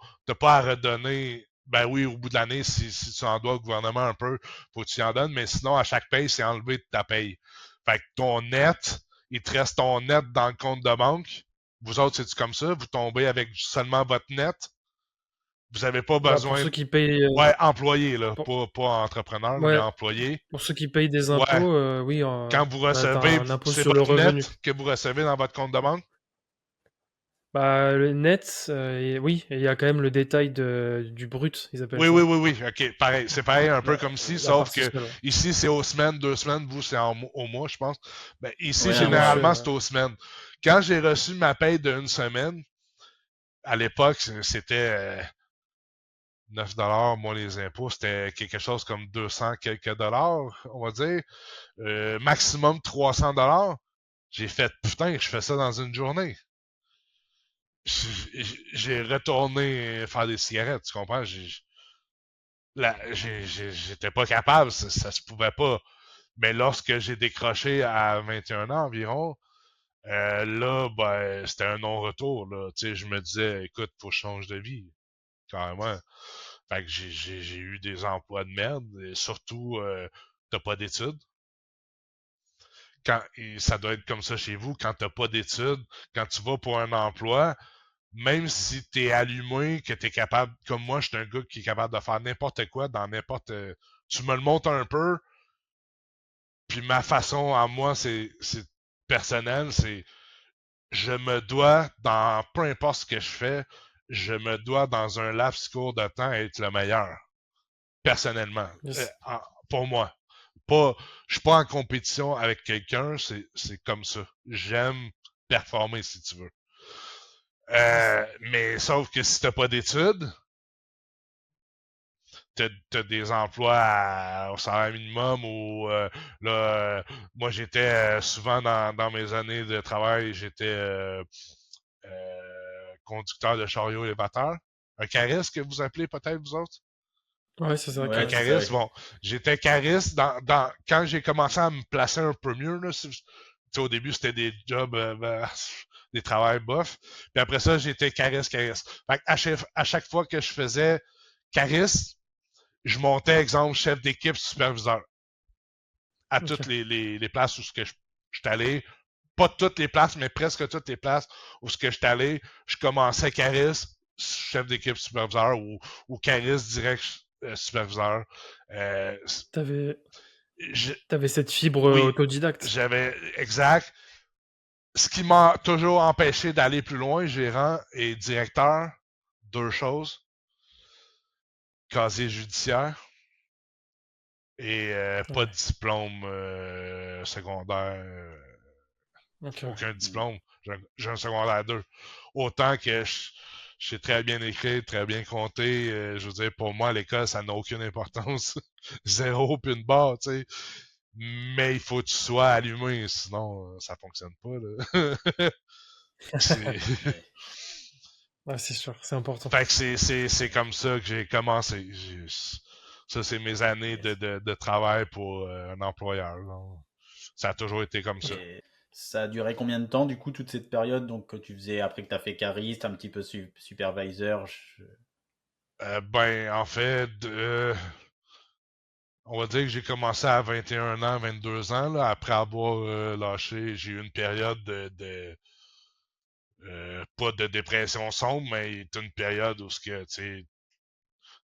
à redonner. Ben oui, au bout de l'année, si tu en dois au gouvernement un peu, faut que tu y en donnes, mais sinon, à chaque paye, c'est enlevé de ta paye. Fait que ton net, il te reste ton net dans le compte de banque. Vous autres, c'est-tu comme ça? Vous tombez avec seulement votre net. Vous n'avez pas Bah, pour besoin. ceux qui payent, Ouais, employé, là. pour, Pas entrepreneur, là, mais ouais, employé. pour ceux qui payent des Ouais. impôts, oui, Quand vous t'as recevez, un impôt c'est sur le votre revenu. net que vous recevez dans votre compte de banque? Bah, le net, oui, et il y a quand même le détail du brut, ils appellent Oui, oui, ça. oui, oui. OK, pareil. C'est pareil un peu comme ici, La sauf partie que seule, ouais. ici, c'est aux semaines, 2 semaines. Vous, c'est au mois, je pense. Ben, ici, Ouais, C'est un mois, ouais. généralement, mensuel, c'est ouais. aux semaines. Quand j'ai reçu ma paye d'une semaine, à l'époque, c'était 9 $ moins les impôts. C'était quelque chose comme 200 quelques dollars, on va dire. Maximum 300 $. J'ai fait, putain, je fais ça dans une journée. J'ai retourné faire des cigarettes, tu comprends? J'étais pas capable, ça se pouvait pas. Mais lorsque j'ai décroché à 21 ans environ, là, ben, c'était un non-retour, là. Tu sais, je me disais, écoute, faut que je change de vie, carrément. Fait que j'ai eu des emplois de merde, et surtout, t'as pas d'études. Et ça doit être comme ça chez vous, quand t'as pas d'études, quand tu vas pour un emploi, même si t'es allumé, que t'es capable, comme moi, je suis un gars qui est capable de faire n'importe quoi dans n'importe. Tu me le montres un peu, puis ma façon à moi, c'est personnel, c'est je me dois, dans peu importe ce que je fais, je me dois dans un laps court de temps être le meilleur. Personnellement. Yes. Pour moi. Pas, je suis pas en compétition avec quelqu'un, c'est comme ça. J'aime performer si tu veux. Mais sauf que si t'as pas d'études, t'as des emplois au salaire minimum ou là, moi j'étais souvent dans mes années de travail, j'étais conducteur de chariot élévateur. Un cariste que vous appelez peut-être vous autres? Ouais, c'est ça, Un Ouais, c'est cariste. ça, cariste, ouais. bon. J'étais cariste quand j'ai commencé à me placer un peu mieux, là, au début, c'était des jobs, des travails bof. Puis après ça, j'étais cariste. Fait à chaque fois que je faisais cariste, je montais, exemple, chef d'équipe, superviseur. À Ok. toutes les places où je suis allé. Pas toutes les places, mais presque toutes les places où je suis allé, je commençais cariste, chef d'équipe, superviseur, ou cariste direct, superviseur. Euh, T'avais, je- t'avais cette fibre oui, autodidacte. j'avais exact. Ce qui m'a toujours empêché d'aller plus loin, gérant et directeur, deux choses. Casier judiciaire et pas de Ouais. diplôme secondaire. Ok, ouais. Aucun Mm. diplôme. J'ai un secondaire 2. Autant que je sais très bien écrire, très bien compter. Je veux dire, pour moi, à l'école, ça n'a aucune importance. Zéro puis une barre, tu sais. Mais il faut que tu sois allumé, sinon ça fonctionne pas, là. c'est... Ouais. Ouais, c'est sûr, c'est important. Fait que c'est comme ça que j'ai commencé. Ça, c'est mes années Yes. de travail pour un employeur, là. Ça a toujours été comme ça. Et ça a duré combien de temps, du coup, toute cette période? Donc, que tu faisais après que tu as fait cariste, un petit peu supervisor. Ben, en fait, on va dire que j'ai commencé à 21 ans, 22 ans, là, après avoir lâché. J'ai eu une période pas de dépression sombre, mais une période où ce que,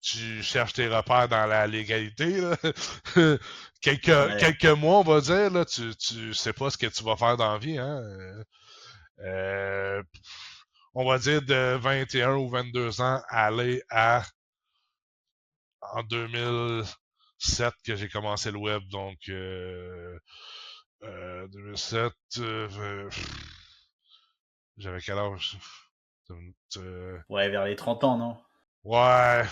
tu cherches tes repères dans la légalité, là. Ouais. Quelques mois, on va dire, là, tu sais pas ce que tu vas faire dans la vie, hein. Euh, on va dire de 21 ou 22 ans à aller à en 2007 que j'ai commencé le web, donc 2007, j'avais quel âge? Ouais, vers les 30 ans, non? Ouais,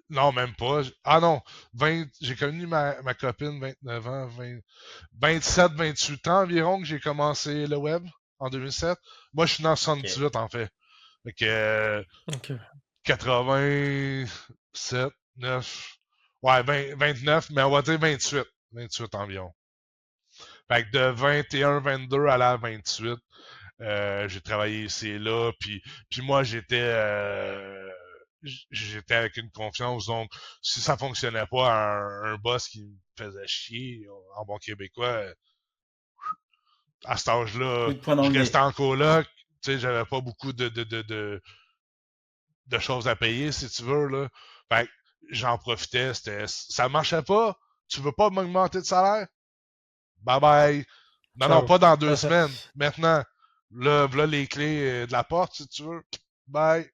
non, même pas. Ah non, 20, j'ai connu ma copine 29 ans, 20, 27, 28 ans environ que j'ai commencé le web en 2007. Moi, je suis né en Ok. 78 en fait. Fait que Ok. 87, 9, ouais, 20, 29, mais on va dire 28 environ. Fait que de 21-22 à la 28, j'ai travaillé ici et là, puis moi j'étais avec une confiance, donc si ça fonctionnait pas, un boss qui me faisait chier en bon québécois, à cet âge-là, Coup de poing dans je le restais nez. en coloc, tu sais, j'avais pas beaucoup de choses à payer, si tu veux, là. Fait que j'en profitais, ça marchait pas, tu veux pas m'augmenter de salaire? Bye bye. Non, Ciao. pas dans 2 semaines. Maintenant, là, voilà les clés de la porte, si tu veux. Bye.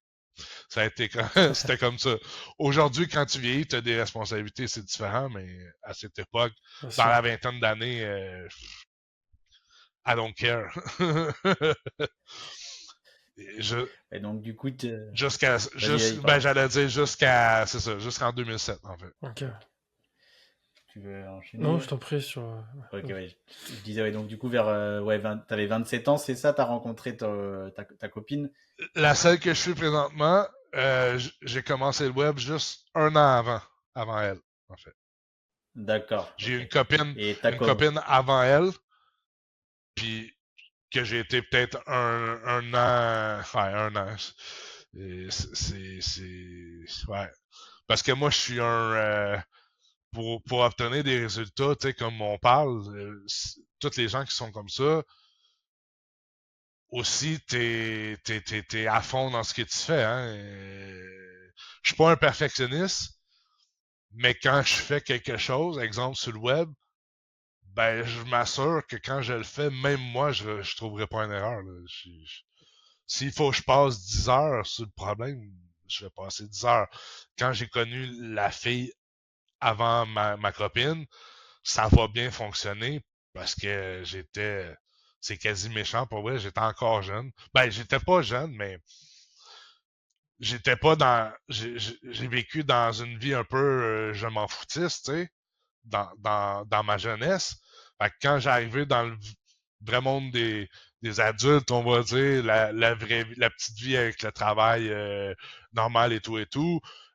Ça a été c'était comme ça. Aujourd'hui, quand tu vieillis, tu as des responsabilités, c'est différent, mais à cette époque, Bien dans sûr. la vingtaine d'années, I don't care. Et donc, du coup, vas-y, Ben, pardon. j'allais dire c'est ça, jusqu'en 2007, en fait. Ok. Tu veux Non, enchaîner? je t'en prie sur. Ok, ouais. Je disais, ouais, donc du coup, vers t'avais 27 ans, c'est ça, t'as rencontré ta copine? La seule que je suis présentement, j'ai commencé le web juste un an avant elle, en fait. D'accord, J'ai eu ok. Et une copine avant elle, puis que j'ai été peut-être un an, ouais, un an. Et ouais. Parce que moi, je suis pour obtenir des résultats, tu sais, comme on parle, toutes les gens qui sont comme ça, aussi, t'es à fond dans ce que tu fais, hein. Je suis pas un perfectionniste, mais quand je fais quelque chose, exemple sur le web, ben, je m'assure que quand je le fais, même moi, je trouverai pas une erreur, là. S'il faut que je passe 10 heures sur le problème, je vais passer 10 heures. Quand j'ai connu la fille avant ma copine, ça va bien fonctionner parce que c'est quasi méchant pour vrai, j'étais encore jeune. Ben, j'étais pas jeune, mais j'étais pas dans, j'ai vécu dans une vie un peu, je m'en foutiste, tu sais, dans ma jeunesse. Fait que quand j'arrivais dans le vrai monde des adultes, on va dire, la vraie vie, la petite vie avec le travail normal et tout,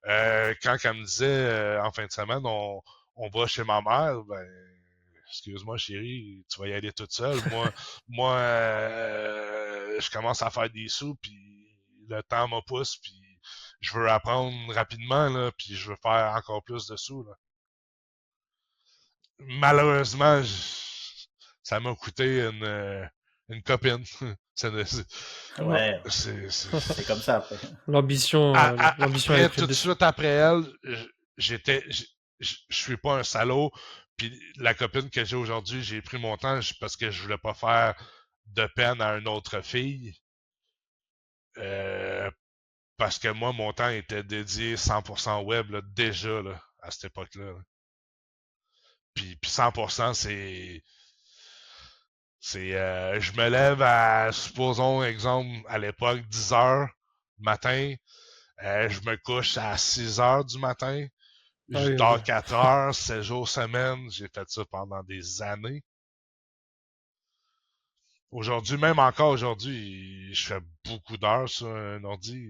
quand elle me disait en fin de semaine, on va chez ma mère, ben excuse-moi chérie, tu vas y aller toute seule. Moi je commence à faire des sous, puis le temps me pousse, puis je veux apprendre rapidement, là, puis je veux faire encore plus de sous, là. Malheureusement, ça m'a coûté une copine. Non. Ouais, c'est comme ça après. L'ambition, elle est Après, prise tout de dessus. suite après elle, j'étais, je suis pas un salaud. Puis la copine que j'ai aujourd'hui, j'ai pris mon temps parce que je voulais pas faire de peine à une autre fille. Euh, parce que moi, mon temps était dédié 100% web là, déjà là, à cette époque-là. Là. Puis 100%, je me lève à, supposons, exemple, à l'époque, 10 heures du matin. Je me couche à 6 heures du matin. Ah Je oui, dors ok. 4 heures, 7 jours semaine. J'ai fait ça pendant des années. Aujourd'hui, même encore aujourd'hui, je fais beaucoup d'heures sur un ordi.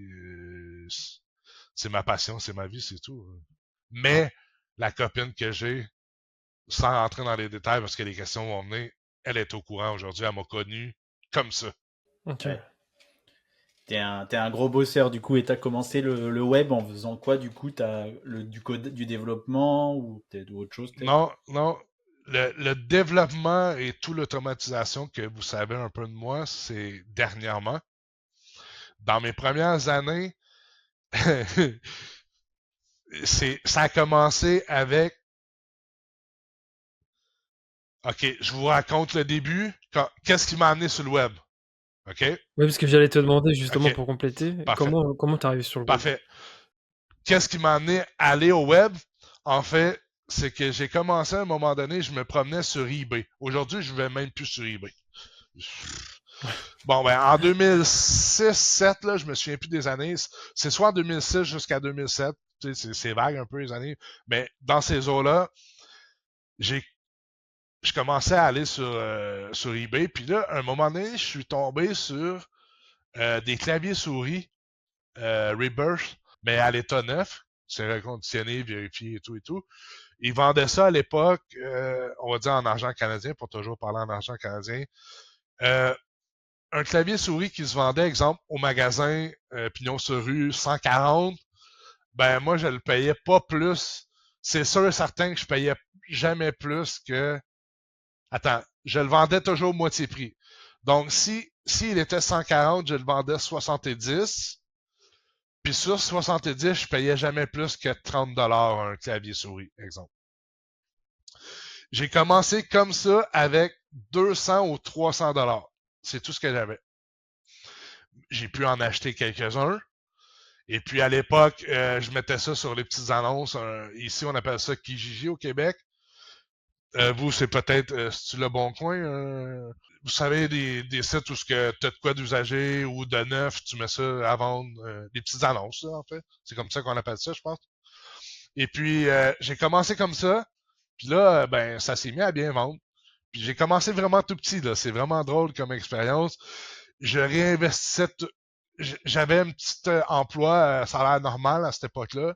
C'est ma passion, c'est ma vie, c'est tout. Mais la copine que j'ai, sans rentrer dans les détails parce que les questions vont venir, elle est au courant aujourd'hui. Elle m'a connu comme ça. Ok. Ouais. T'es un gros bosseur du coup et t'as commencé le web en faisant quoi du coup? T'as du code, du développement ou peut-être autre chose peut-être? Non. Le développement et toute l'automatisation que vous savez un peu de moi, c'est dernièrement. Dans mes premières années, ça a commencé avec. OK, je vous raconte le début. Qu'est-ce qui m'a amené sur le web? OK? Oui, parce que j'allais te demander justement OK, pour compléter, parfait. comment t'es arrivé sur le web? Parfait. Qu'est-ce qui m'a amené à aller au web? En fait, c'est que j'ai commencé à un moment donné, je me promenais sur eBay. Aujourd'hui, je ne vais même plus sur eBay. Bon, ben, en 2006-7, là, je me souviens plus des années. C'est soit en 2006 jusqu'à 2007. Tu sais, c'est vague un peu les années. Mais dans ces eaux-là, je commençais à aller sur eBay. Puis là, à un moment donné, je suis tombé sur des claviers souris Rebirth, mais à l'état neuf. C'est reconditionné, vérifié et tout et tout. Ils vendaient ça à l'époque, on va dire en argent canadien, pour toujours parler en argent canadien. Un clavier souris qui se vendait, exemple, au magasin Pignon sur rue 140, ben moi je le payais pas plus. C'est sûr et certain que je payais jamais plus que... Attends, je le vendais toujours moitié prix. Donc s'il était 140, je le vendais 70. Puis sur 70, je payais jamais plus que 30$ un clavier souris, exemple. J'ai commencé comme ça avec 200 ou 300$. C'est tout ce que j'avais. J'ai pu en acheter quelques-uns. Et puis à l'époque, je mettais ça sur les petites annonces. Ici, on appelle ça Kijiji au Québec. Vous, c'est peut-être, c'est-tu le bon coin? Vous savez, des sites où tu as de quoi d'usager ou de neuf, tu mets ça à vendre, des petites annonces, là, en fait. C'est comme ça qu'on appelle ça, je pense. Et puis, j'ai commencé comme ça. Puis là, ben, ça s'est mis à bien vendre. Puis j'ai commencé vraiment tout petit, là. C'est vraiment drôle comme expérience. Je réinvestissais j'avais un petit emploi salaire normal à cette époque-là,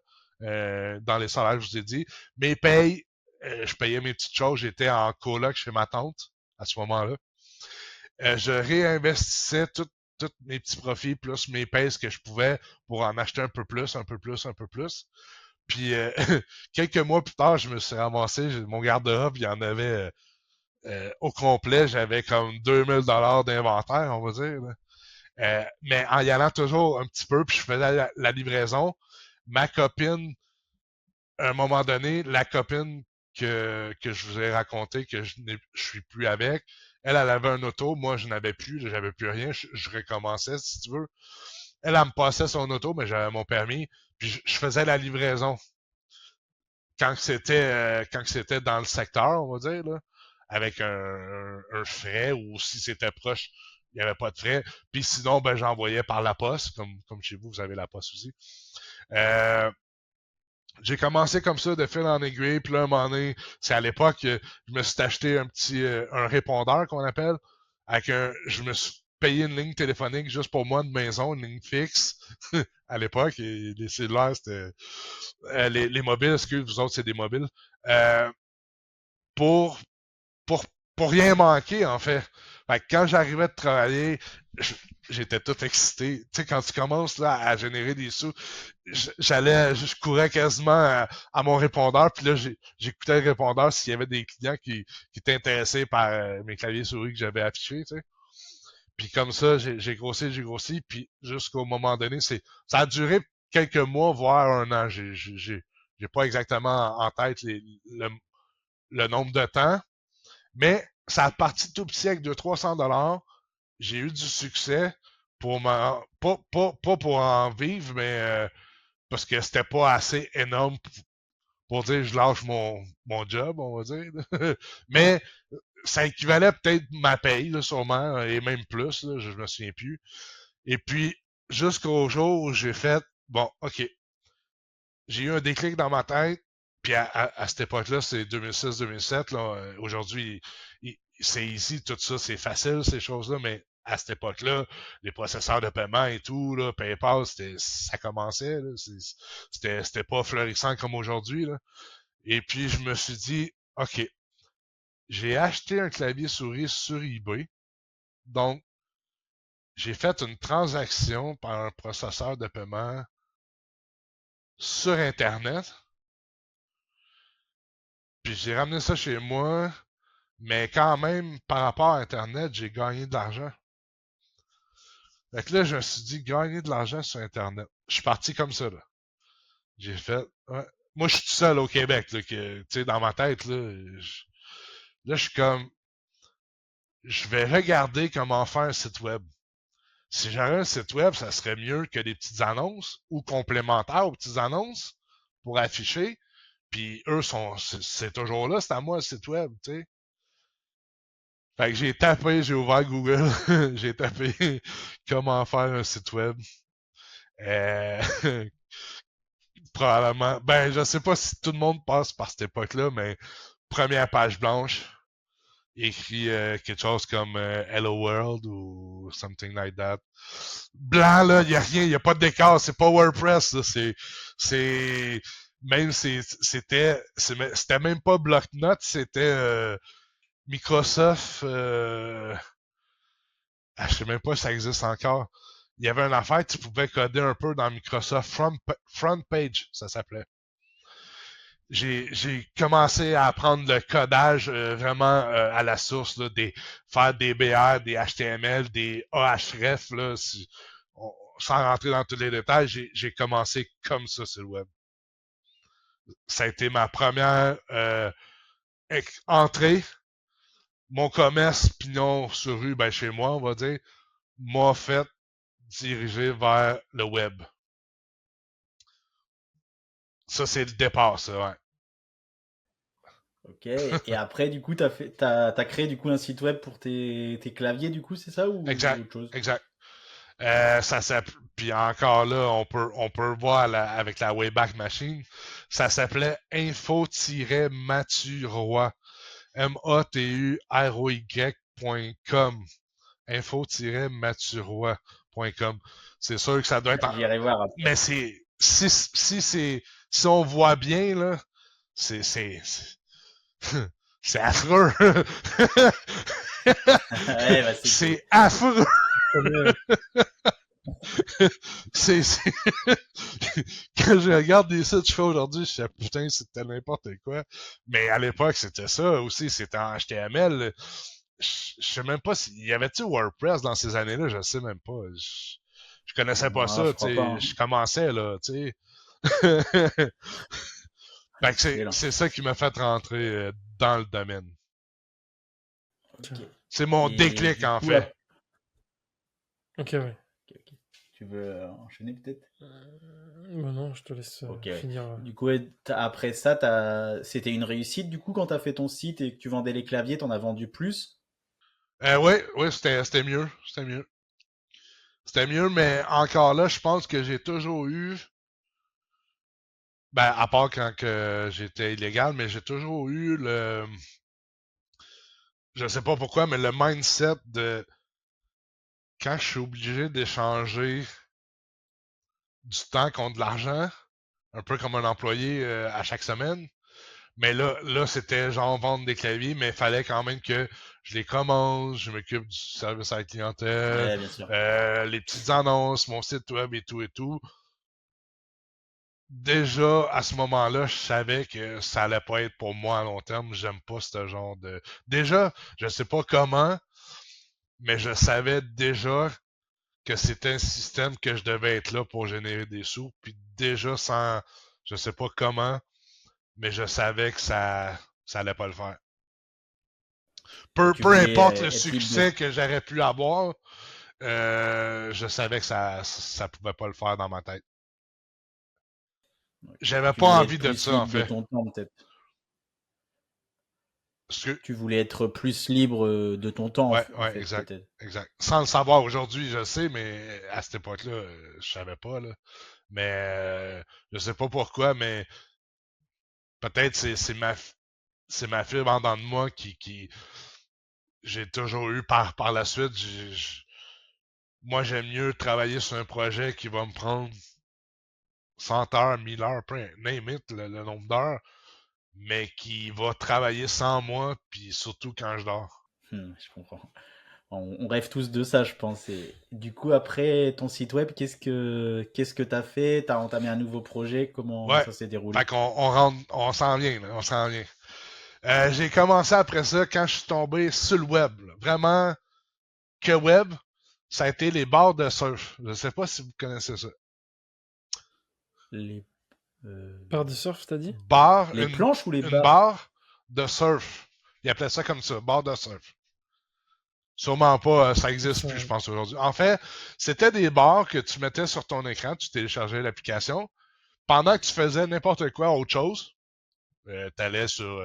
dans les salaires que je vous ai dit. Mes payes, je payais mes petites choses. J'étais en coloc chez ma tante à ce moment-là. Je réinvestissais tous mes petits profits plus mes payes que je pouvais pour en acheter un peu plus, un peu plus, un peu plus. Puis quelques mois plus tard, je me suis ramassé, mon garde-robe, il y en avait au complet, j'avais comme 2000$ d'inventaire, on va dire. Mais en y allant toujours un petit peu, puis je faisais la livraison, ma copine, à un moment donné, la copine que je vous ai raconté que je suis plus avec, elle avait un auto, moi je n'avais plus, j'avais plus rien, je recommençais si tu veux. Elle me passait son auto, mais j'avais mon permis, puis je faisais la livraison. Quand c'était dans le secteur, on va dire, là, avec un frais, ou si c'était proche, il n'y avait pas de frais. Puis sinon, ben j'envoyais par la poste, comme chez vous, vous avez la poste aussi. J'ai commencé comme ça de fil en aiguille, puis là, un moment donné, c'est à l'époque, je me suis acheté un répondeur qu'on appelle, je me suis payé une ligne téléphonique juste pour moi de maison, une ligne fixe à l'époque, et les cellulaires, c'était les mobiles, excusez, vous autres, c'est des mobiles, pour, pour, pour rien manquer, en fait. Fait que quand j'arrivais de travailler, j'étais tout excité. Tu sais, quand tu commences là, à générer des sous, je courais quasiment à mon répondeur, puis là, j'écoutais le répondeur s'il y avait des clients qui étaient intéressés par mes claviers souris que j'avais affichés, tu sais. Puis comme ça, j'ai grossi, puis jusqu'au moment donné, ça a duré quelques mois, voire un an. J'ai pas exactement en tête le nombre de temps, mais ça a parti tout petit avec 200-300$. J'ai eu du succès pour pas pour en vivre, mais parce que c'était pas assez énorme pour dire je lâche mon job, on va dire. Mais ça équivalait peut-être ma paye, là, sûrement, et même plus, là, je me souviens plus. Et puis, jusqu'au jour où j'ai fait, bon, OK, j'ai eu un déclic dans ma tête, puis à cette époque-là, c'est 2006-2007, là, aujourd'hui, c'est easy, tout ça, c'est facile, ces choses-là, mais à cette époque-là, les processeurs de paiement et tout, là, PayPal, ça commençait, là, c'était pas florissant comme aujourd'hui, là. Et puis, je me suis dit, OK, j'ai acheté un clavier souris sur eBay, donc j'ai fait une transaction par un processeur de paiement sur Internet, puis j'ai ramené ça chez moi, mais quand même, par rapport à Internet, j'ai gagné de l'argent. Fait que là, je me suis dit, gagner de l'argent sur Internet. Je suis parti comme ça, là. J'ai fait, ouais. Moi, je suis tout seul au Québec, là, que, tu sais, dans ma tête, là, je suis comme, je vais regarder comment faire un site web. Si j'avais un site web, ça serait mieux que des petites annonces ou complémentaires aux petites annonces pour afficher. Puis eux c'est toujours là, c'est à moi le site web, tu sais. Fait que j'ai ouvert Google, j'ai tapé comment faire un site web. Euh, probablement, ben je sais pas si tout le monde passe par cette époque-là, mais première page blanche, écrit quelque chose comme Hello World ou something like that. Blanc, là, il n'y a rien, il n'y a pas de décor, c'est pas WordPress, là, c'est Même c'était même pas Bloc-Notes, c'était Microsoft. Je sais même pas si ça existe encore. Il y avait une affaire, tu pouvais coder un peu dans Microsoft Front Page, ça s'appelait. J'ai commencé à apprendre le codage vraiment à la source, là, faire des BR, des HTML, des Ahref, là, sans rentrer dans tous les détails, j'ai commencé comme ça sur le web. Ça a été ma première entrée. Mon commerce pignon sur rue, ben chez moi, on va dire, m'a fait diriger vers le web. Ça, c'est le départ, ça, ouais. Ok. Et après, du coup, t'as créé du coup un site web pour tes claviers, du coup, c'est ça ou Exact, autre chose? exact. Puis encore là, on peut voir avec la Wayback Machine, ça s'appelait info-maturoy. MATUROY.com. info-maturoy.com. C'est sûr que ça doit être J'irai voir après. Mais si on voit bien, là, c'est c'est affreux. Ouais, bah, C'est affreux. c'est Quand je regarde des sites que je fais aujourd'hui, je sais putain, c'était n'importe quoi. Mais à l'époque, c'était ça aussi, c'était en HTML. Je sais même pas s'il y avait-tu WordPress dans ces années-là, je sais même pas. Je connaissais pas Non, ça, je tu crois pas, sais, hein. je commençais là, tu sais. Fait que Excellent. c'est ça qui m'a fait rentrer dans le domaine. Ok. C'est mon Et déclic du en coup, fait. Ok, ouais. ok. Tu veux enchaîner peut-être? Bah non, je te laisse Ok, ouais. finir. Du coup, ouais, après ça, c'était une réussite du coup quand t'as fait ton site et que tu vendais les claviers, t'en as vendu plus? Ouais, c'était mieux, c'était mieux. C'était mieux, mais encore là, je pense que j'ai toujours eu, ben à part quand que j'étais illégal, mais j'ai toujours eu je sais pas pourquoi, mais le mindset de quand je suis obligé d'échanger du temps contre de l'argent, un peu comme un employé à chaque semaine. Mais là, c'était genre vendre des claviers, mais il fallait quand même que je les commande, je m'occupe du service à la clientèle, Ouais, bien sûr. les petites annonces, mon site web et tout et tout. Déjà, à ce moment-là, je savais que ça allait pas être pour moi à long terme. J'aime pas ce genre de... Déjà, je sais pas comment, mais je savais déjà que c'était un système que je devais être là pour générer des sous. Puis déjà, sans... Je sais pas comment, mais je savais que ça allait pas le faire. Ouais, tu Peu voulais importe le être libre de... succès que j'aurais pu avoir, je savais que ça pouvait pas le faire dans ma tête. Ok. J'avais Tu pas voulais envie être de plus ça, en libre de fait. ton temps peut-être. Parce que, Tu voulais être plus libre de ton temps en ouais, fait exact. peut-être. Exact. Sans le savoir aujourd'hui, je sais, mais à cette époque-là, je savais pas, là. Mais je sais pas pourquoi, mais peut-être c'est ma fibre en dedans de moi qui j'ai toujours eu par la suite. Moi, j'aime mieux travailler sur un projet qui va me prendre 100 heures, 1000 heures, name it, le nombre d'heures, mais qui va travailler sans moi, puis surtout quand je dors. Je comprends. On rêve tous de ça, je pense. Et du coup, après ton site web, qu'est-ce que t'as fait? T'as entamé un nouveau projet? Comment Ouais. ça s'est Fait déroulé? qu'on rentre, on s'en vient, là, on s'en vient. J'ai commencé après ça quand je suis tombé sur le web. Là. Vraiment, que web, ça a été les bars de surf. Je sais pas si vous connaissez ça. Les, euh, Barre de surf, t'as dit? Bar, les planches ou les une barres? barre de surf. Ils appelaient ça comme ça, bar de surf. Sûrement pas, ça existe plus, je pense, aujourd'hui. En fait, c'était des bars que tu mettais sur ton écran, tu téléchargeais l'application. Pendant que tu faisais n'importe quoi autre chose, t'allais sur...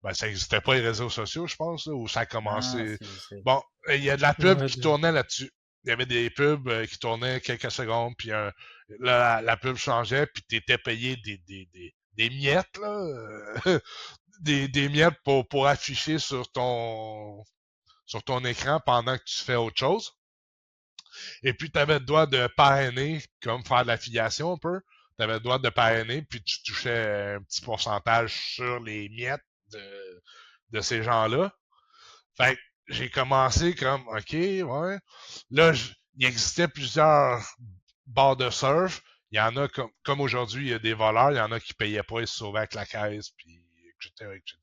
ben, ça n'existait pas les réseaux sociaux, je pense, là, où ça a Ah, commencé. si, je sais. Bon, il y a de la pub Ouais, qui tournait là-dessus. Il y avait des pubs qui tournaient quelques secondes, puis la pub changeait, puis tu étais payé des miettes, là, des miettes pour afficher sur ton écran pendant que tu fais autre chose. Et puis, tu avais le droit de parrainer, comme faire de l'affiliation un peu. le droit de parrainer, puis tu touchais un petit pourcentage sur les miettes de ces gens-là. Fait que j'ai commencé comme, OK, ouais. Là, il existait plusieurs bars de surf. Il y en a comme aujourd'hui, il y a des voleurs, il y en a qui payaient pas, ils se sauvaient avec la caisse, puis etc., etc.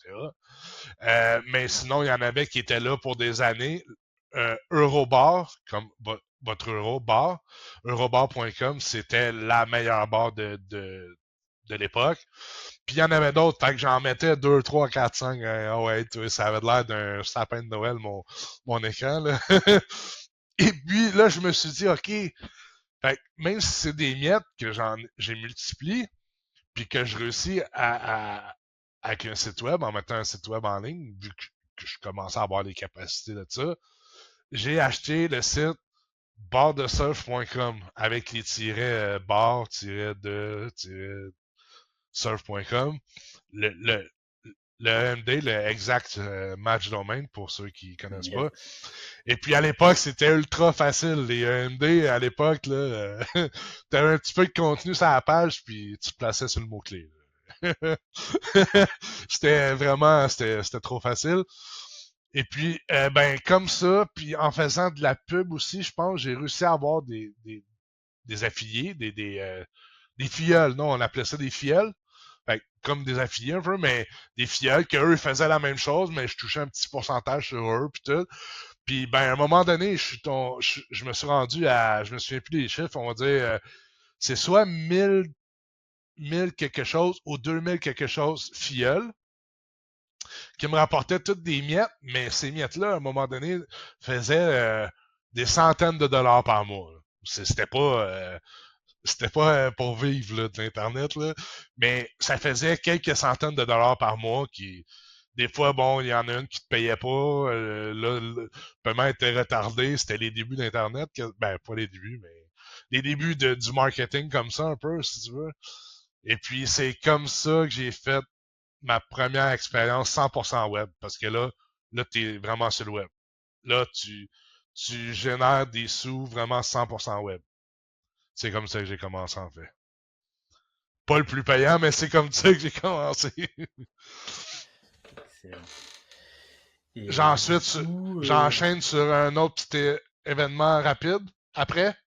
Mais sinon, il y en avait qui étaient là pour des années. Eurobar, comme votre Eurobar, eurobar.com, c'était la meilleure barre de l'époque. Puis il y en avait d'autres, fait que j'en mettais 2, 3, 4, 5. Oh ouais, tu vois, ça avait l'air d'un sapin de Noël, mon écran. Là. Et puis là, je me suis dit, OK, fait que même si c'est des miettes que j'ai multiplié, puis que je réussis avec un site web, en mettant un site web en ligne, vu que je commençais à avoir les capacités de ça, j'ai acheté le site bardesurf.com avec les tirets bar-de-surf.com. Le EMD, le exact match domain, pour ceux qui connaissent pas. Et puis à l'époque, c'était ultra facile. Les EMD, à l'époque, là, t'avais un petit peu de contenu sur la page, puis tu te plaçais sur le mot-clé. C'était trop facile. Et puis, ben, comme ça, puis en faisant de la pub aussi, je pense, j'ai réussi à avoir des affiliés, des filleuls. Non, on appelait ça des filleuls. Fait que, comme des affiliés un peu, mais des filleuls qu'eux faisaient la même chose, mais je touchais un petit pourcentage sur eux, puis tout. Puis, ben, à un moment donné, je me suis rendu à, je me souviens plus des chiffres, on va dire, c'est soit 1000 quelque chose ou 2000 quelque chose filleuls qui me rapportaient toutes des miettes, mais ces miettes-là, à un moment donné, faisaient des centaines de dollars par mois. C'était pas pour vivre là, de l'Internet, là, mais ça faisait quelques centaines de dollars par mois qui. Des fois, bon, il y en a une qui te payait pas. Là, le paiement était retardé. C'était les débuts d'Internet. Ben, pas les débuts, mais les débuts du marketing comme ça, un peu, si tu veux. Et puis, c'est comme ça que j'ai fait ma première expérience 100% web. Parce que là, t'es vraiment sur le web. Là, tu génères des sous vraiment 100% web. C'est comme ça que j'ai commencé, en fait. Pas le plus payant, mais c'est comme ça que j'ai commencé. Ensuite, j'enchaîne sur un autre petit événement rapide. Après?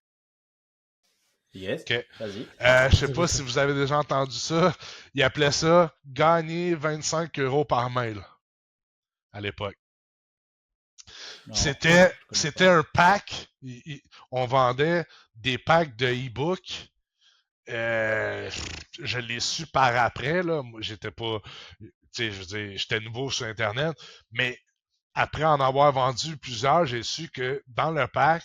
Yes, okay. Vas-y. Je sais pas si vous avez déjà entendu ça. Ils appelaient ça « gagner 25 € par mail » à l'époque. C'était un pack. On vendait des packs de e-book. Je l'ai su par après, là. Moi, j'étais pas. Tu sais, je veux dire, j'étais nouveau sur Internet, mais après en avoir vendu plusieurs, j'ai su que dans le pack,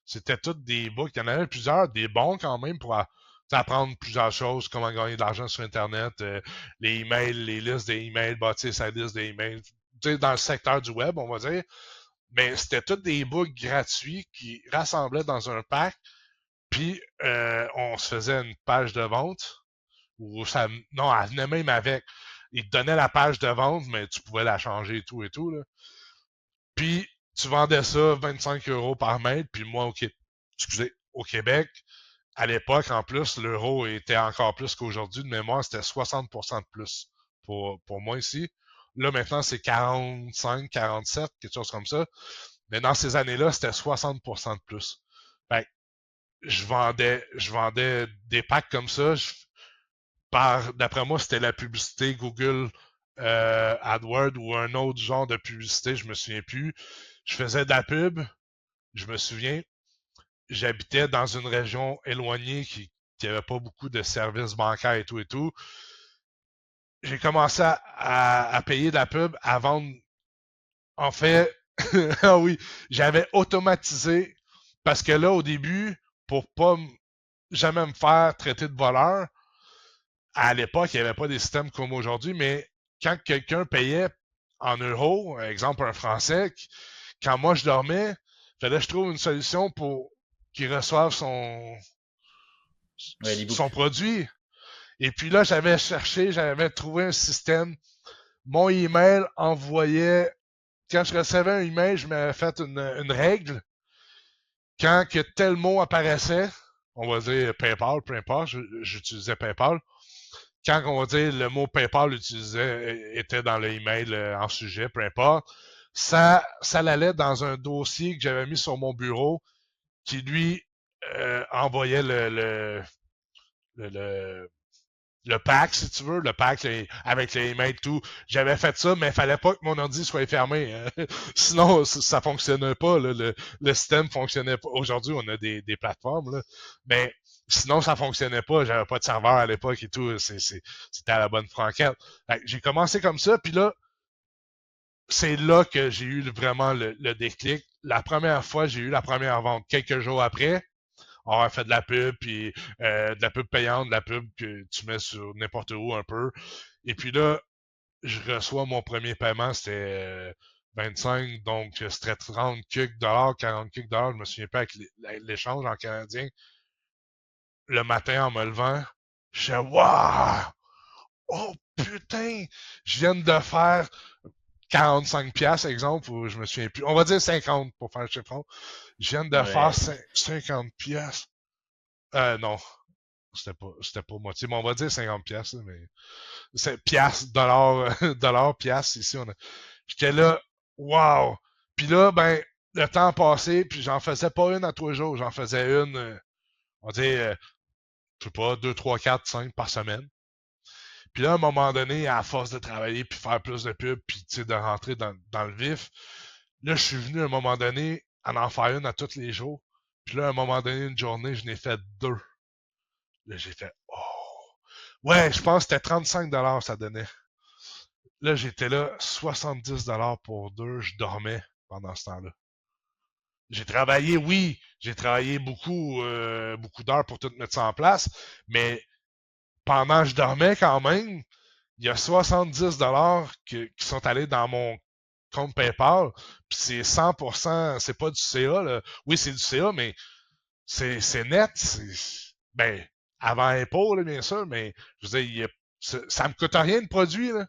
c'était tous des books. Il y en avait plusieurs, des bons quand même pour apprendre plusieurs choses, comment gagner de l'argent sur Internet, les emails, les listes d'emails, bâtir sa liste d'emails, tu sais, dans le secteur du web, on va dire. Mais c'était tous des books gratuits qui rassemblaient dans un pack. Puis, on se faisait une page de vente. Non, elle venait même avec. Ils te donnaient la page de vente, mais tu pouvais la changer et tout. Là. Puis, tu vendais ça 25 € par mail. Puis moi, au Québec, à l'époque, en plus, l'euro était encore plus qu'aujourd'hui. De mémoire, c'était 60% de plus pour moi ici. Là, maintenant, c'est 45, 47, quelque chose comme ça. Mais dans ces années-là, c'était 60% de plus. Fait que je vendais des packs comme ça. D'après moi, c'était la publicité Google AdWords ou un autre genre de publicité, je me souviens plus. Je faisais de la pub, je me souviens. J'habitais dans une région éloignée qui avait pas beaucoup de services bancaires et tout. J'ai commencé à payer de la pub, à vendre. En fait, ah oui, j'avais automatisé parce que là, au début, pour pas jamais me faire traiter de voleur, à l'époque, il n'y avait pas des systèmes comme aujourd'hui, mais quand quelqu'un payait en euros, exemple un Français, quand moi je dormais, il fallait que je trouve une solution pour qu'il reçoive son produit. Et puis là, j'avais trouvé un système. Mon email envoyait, quand je recevais un email, je m'avais fait une règle. Quand que tel mot apparaissait, on va dire PayPal, peu importe, j'utilisais PayPal. Quand on va dire le mot PayPal était dans le email en sujet, peu importe, ça l'allait dans un dossier que j'avais mis sur mon bureau qui lui envoyait le pack, si tu veux, le pack avec les emails tout. J'avais fait ça, mais il fallait pas que mon ordi soit fermé. Hein. Sinon, ça fonctionnait pas. Là. Le système fonctionnait pas. Aujourd'hui, on a des plateformes, là, mais sinon, ça fonctionnait pas. J'avais pas de serveur à l'époque et tout. C'était à la bonne franquette. J'ai commencé comme ça, puis là, c'est là que j'ai eu vraiment le déclic. La première fois, j'ai eu la première vente. Quelques jours après, on a fait de la pub, puis de la pub payante, de la pub que tu mets sur n'importe où un peu. Et puis là, je reçois mon premier paiement, c'était 25, donc c'était 30 quelques dollars, 40 quelques dollars, je me souviens pas avec l'échange en canadien. Le matin, en me levant, je suis waouh! Oh putain! Je viens de faire 45 piastres, exemple, ou je me souviens plus. On va dire 50 pour faire le chiffron. Je viens de faire 50 piastres. Non, c'était pas moitié, mais on va dire 50 piastres, mais c'est piastres, dollars, dollars, piastres, ici, j'étais là, wow! Puis là, ben, le temps passé, puis j'en faisais pas une à tous les jours, j'en faisais une, on va dire, je sais pas, 2, 3, 4, 5 par semaine. Puis là, à un moment donné, à force de travailler, puis faire plus de pubs, puis tu sais, de rentrer dans le vif, là, je suis venu à un moment donné à en faire une à tous les jours. Puis là, à un moment donné, une journée, je n'ai fait 2. Là, j'ai fait, oh! Ouais, je pense que c'était 35 ça donnait. Là, j'étais là, 70 pour 2, je dormais pendant ce temps-là. J'ai travaillé, oui, j'ai travaillé beaucoup d'heures pour tout mettre ça en place, mais pendant que je dormais quand même, il y a 70 qui sont allés dans mon compte PayPal, puis c'est 100%, c'est pas du CA, là. Oui, c'est du CA, mais c'est net, ben, avant impôt, là, bien sûr, mais je veux dire, ça me coûte rien de produit, là.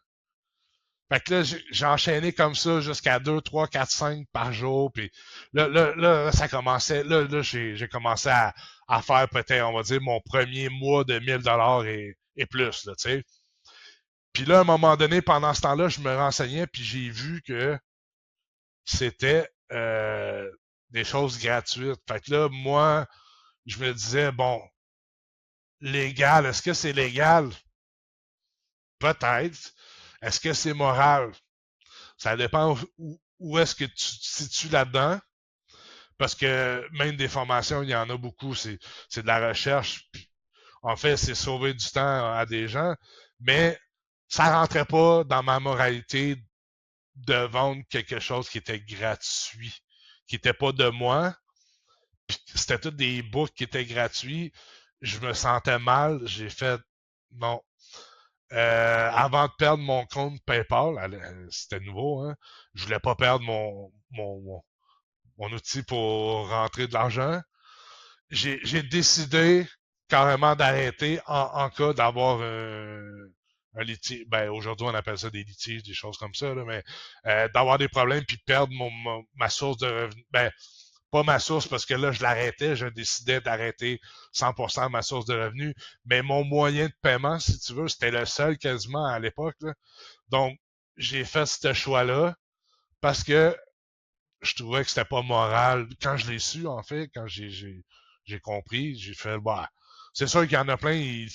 Fait que là, j'ai enchaîné comme ça jusqu'à 2, 3, 4, 5 par jour. Puis là ça commençait. Là j'ai commencé à faire peut-être, on va dire, mon premier mois de 1000 $ et plus, là, tu sais. Puis là, à un moment donné, pendant ce temps-là, je me renseignais, puis j'ai vu que c'était des choses gratuites. Fait que là, moi, je me disais, bon, légal, est-ce que c'est légal? Peut-être. Est-ce que c'est moral? Ça dépend où est-ce que tu te situes là-dedans. Parce que même des formations, il y en a beaucoup, c'est de la recherche. En fait, c'est sauver du temps à des gens, mais ça rentrait pas dans ma moralité de vendre quelque chose qui était gratuit, qui était pas de moi. Puis c'était tous des books qui étaient gratuits. Je me sentais mal. J'ai fait non. Avant de perdre mon compte PayPal, c'était nouveau, hein. Je voulais pas perdre mon outil pour rentrer de l'argent. J'ai décidé carrément d'arrêter en cas d'avoir un litige. Ben, aujourd'hui, on appelle ça des litiges, des choses comme ça, là, mais d'avoir des problèmes puis de perdre ma source de revenus. Ben, pas ma source parce que là, je l'arrêtais, je décidais d'arrêter 100% ma source de revenus, mais mon moyen de paiement, si tu veux, c'était le seul quasiment à l'époque. Là. Donc, j'ai fait ce choix-là parce que je trouvais que c'était pas moral. Quand je l'ai su, en fait, quand j'ai compris, j'ai fait, bah, c'est sûr qu'il y en a plein, il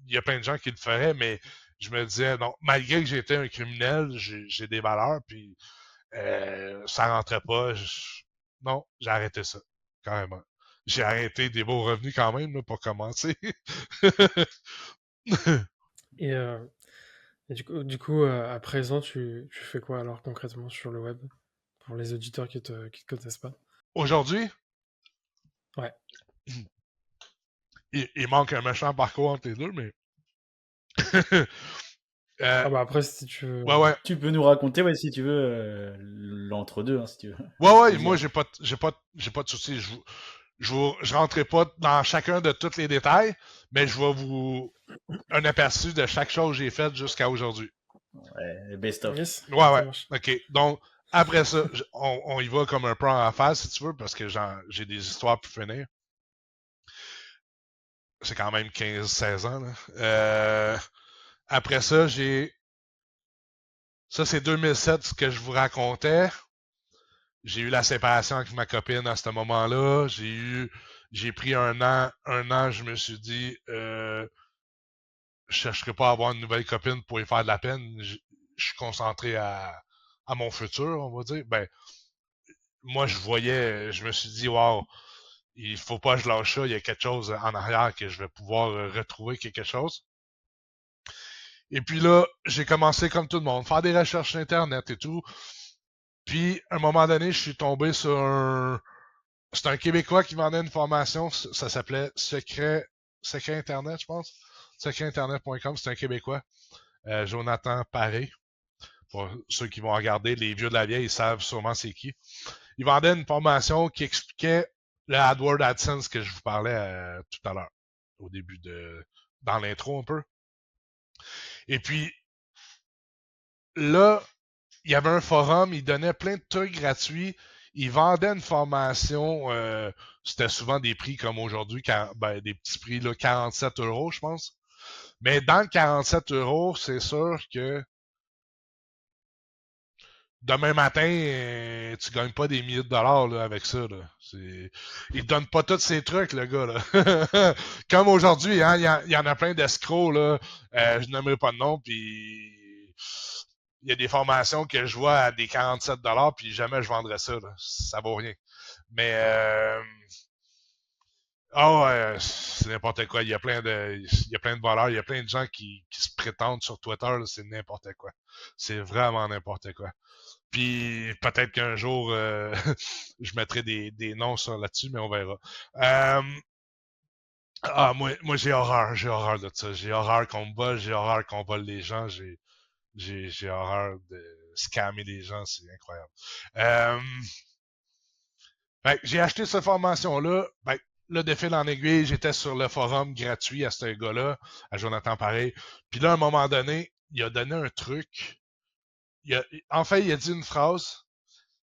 y a plein de gens qui le feraient, mais je me disais, non, malgré que j'étais un criminel, j'ai des valeurs, puis ça rentrait pas. Non, j'ai arrêté ça, carrément. J'ai arrêté des beaux revenus quand même, là, pour commencer. Et, du coup, à présent, tu fais quoi alors concrètement sur le web pour les auditeurs qui te connaissent pas? Aujourd'hui, Ouais. il manque un méchant parcours entre les deux, mais Ah bah après, si tu veux. ouais. Tu peux nous raconter, ouais, si tu veux, l'entre-deux, hein, si tu veux. Ouais, moi j'ai pas de soucis. Je rentrerai pas dans chacun de tous les détails, mais je vais vous un aperçu de chaque chose que j'ai faite jusqu'à aujourd'hui. Ouais, best of. Yes, Ouais, ça ouais. marche. OK. Donc, après ça, on y va comme un peu en phase, si tu veux, parce que j'ai des histoires pour finir. c'est quand même 15-16 ans. Là. Après ça, ça, c'est 2007, ce que je vous racontais. J'ai eu la séparation avec ma copine à ce moment-là. J'ai pris un an, je me suis dit, je chercherai pas à avoir une nouvelle copine pour y faire de la peine. Je suis concentré à mon futur, on va dire. Ben, moi, je me suis dit, wow, il faut pas que je lâche ça. Il y a quelque chose en arrière que je vais pouvoir retrouver quelque chose. Et puis là, j'ai commencé comme tout le monde, faire des recherches sur Internet et tout. Puis, à un moment donné, je suis tombé sur c'est un Québécois qui vendait une formation, ça s'appelait Secret Internet, je pense. Secretinternet.com, c'est un Québécois. Jonathan Paré. Pour ceux qui vont regarder, les vieux de la vieille, ils savent sûrement c'est qui. Il vendait une formation qui expliquait le AdWords AdSense que je vous parlais tout à l'heure, au début dans l'intro un peu. Et puis, là, il y avait un forum, il donnait plein de trucs gratuits. Il vendait une formation, c'était souvent des prix comme aujourd'hui, des petits prix, là, 47 €, je pense. Mais dans le 47 €, c'est sûr que demain matin, tu gagnes pas des milliers de dollars là, avec ça. Là. Il te donne pas tous ces trucs, le gars. Là. Comme aujourd'hui, hein, il y en a plein d'escrocs, là. Je n'aimerais pas de nom, puis il y a des formations que je vois à des 47 $, puis jamais je vendrais ça. Là. Ça vaut rien. Mais c'est n'importe quoi. Il y a plein de voleurs, il y a plein de gens qui se prétendent sur Twitter, là, c'est n'importe quoi. C'est vraiment n'importe quoi. Puis peut-être qu'un jour, je mettrai des noms sur là-dessus, mais on verra. Moi j'ai horreur de ça. J'ai horreur qu'on me vole, j'ai horreur qu'on vole les gens, j'ai horreur de scammer les gens, c'est incroyable. J'ai acheté cette formation-là. Là, de fil en aiguille, j'étais sur le forum gratuit à ce gars-là, à Jonathan Pareil. Puis là, à un moment donné, il a donné un truc. En fait, il a dit une phrase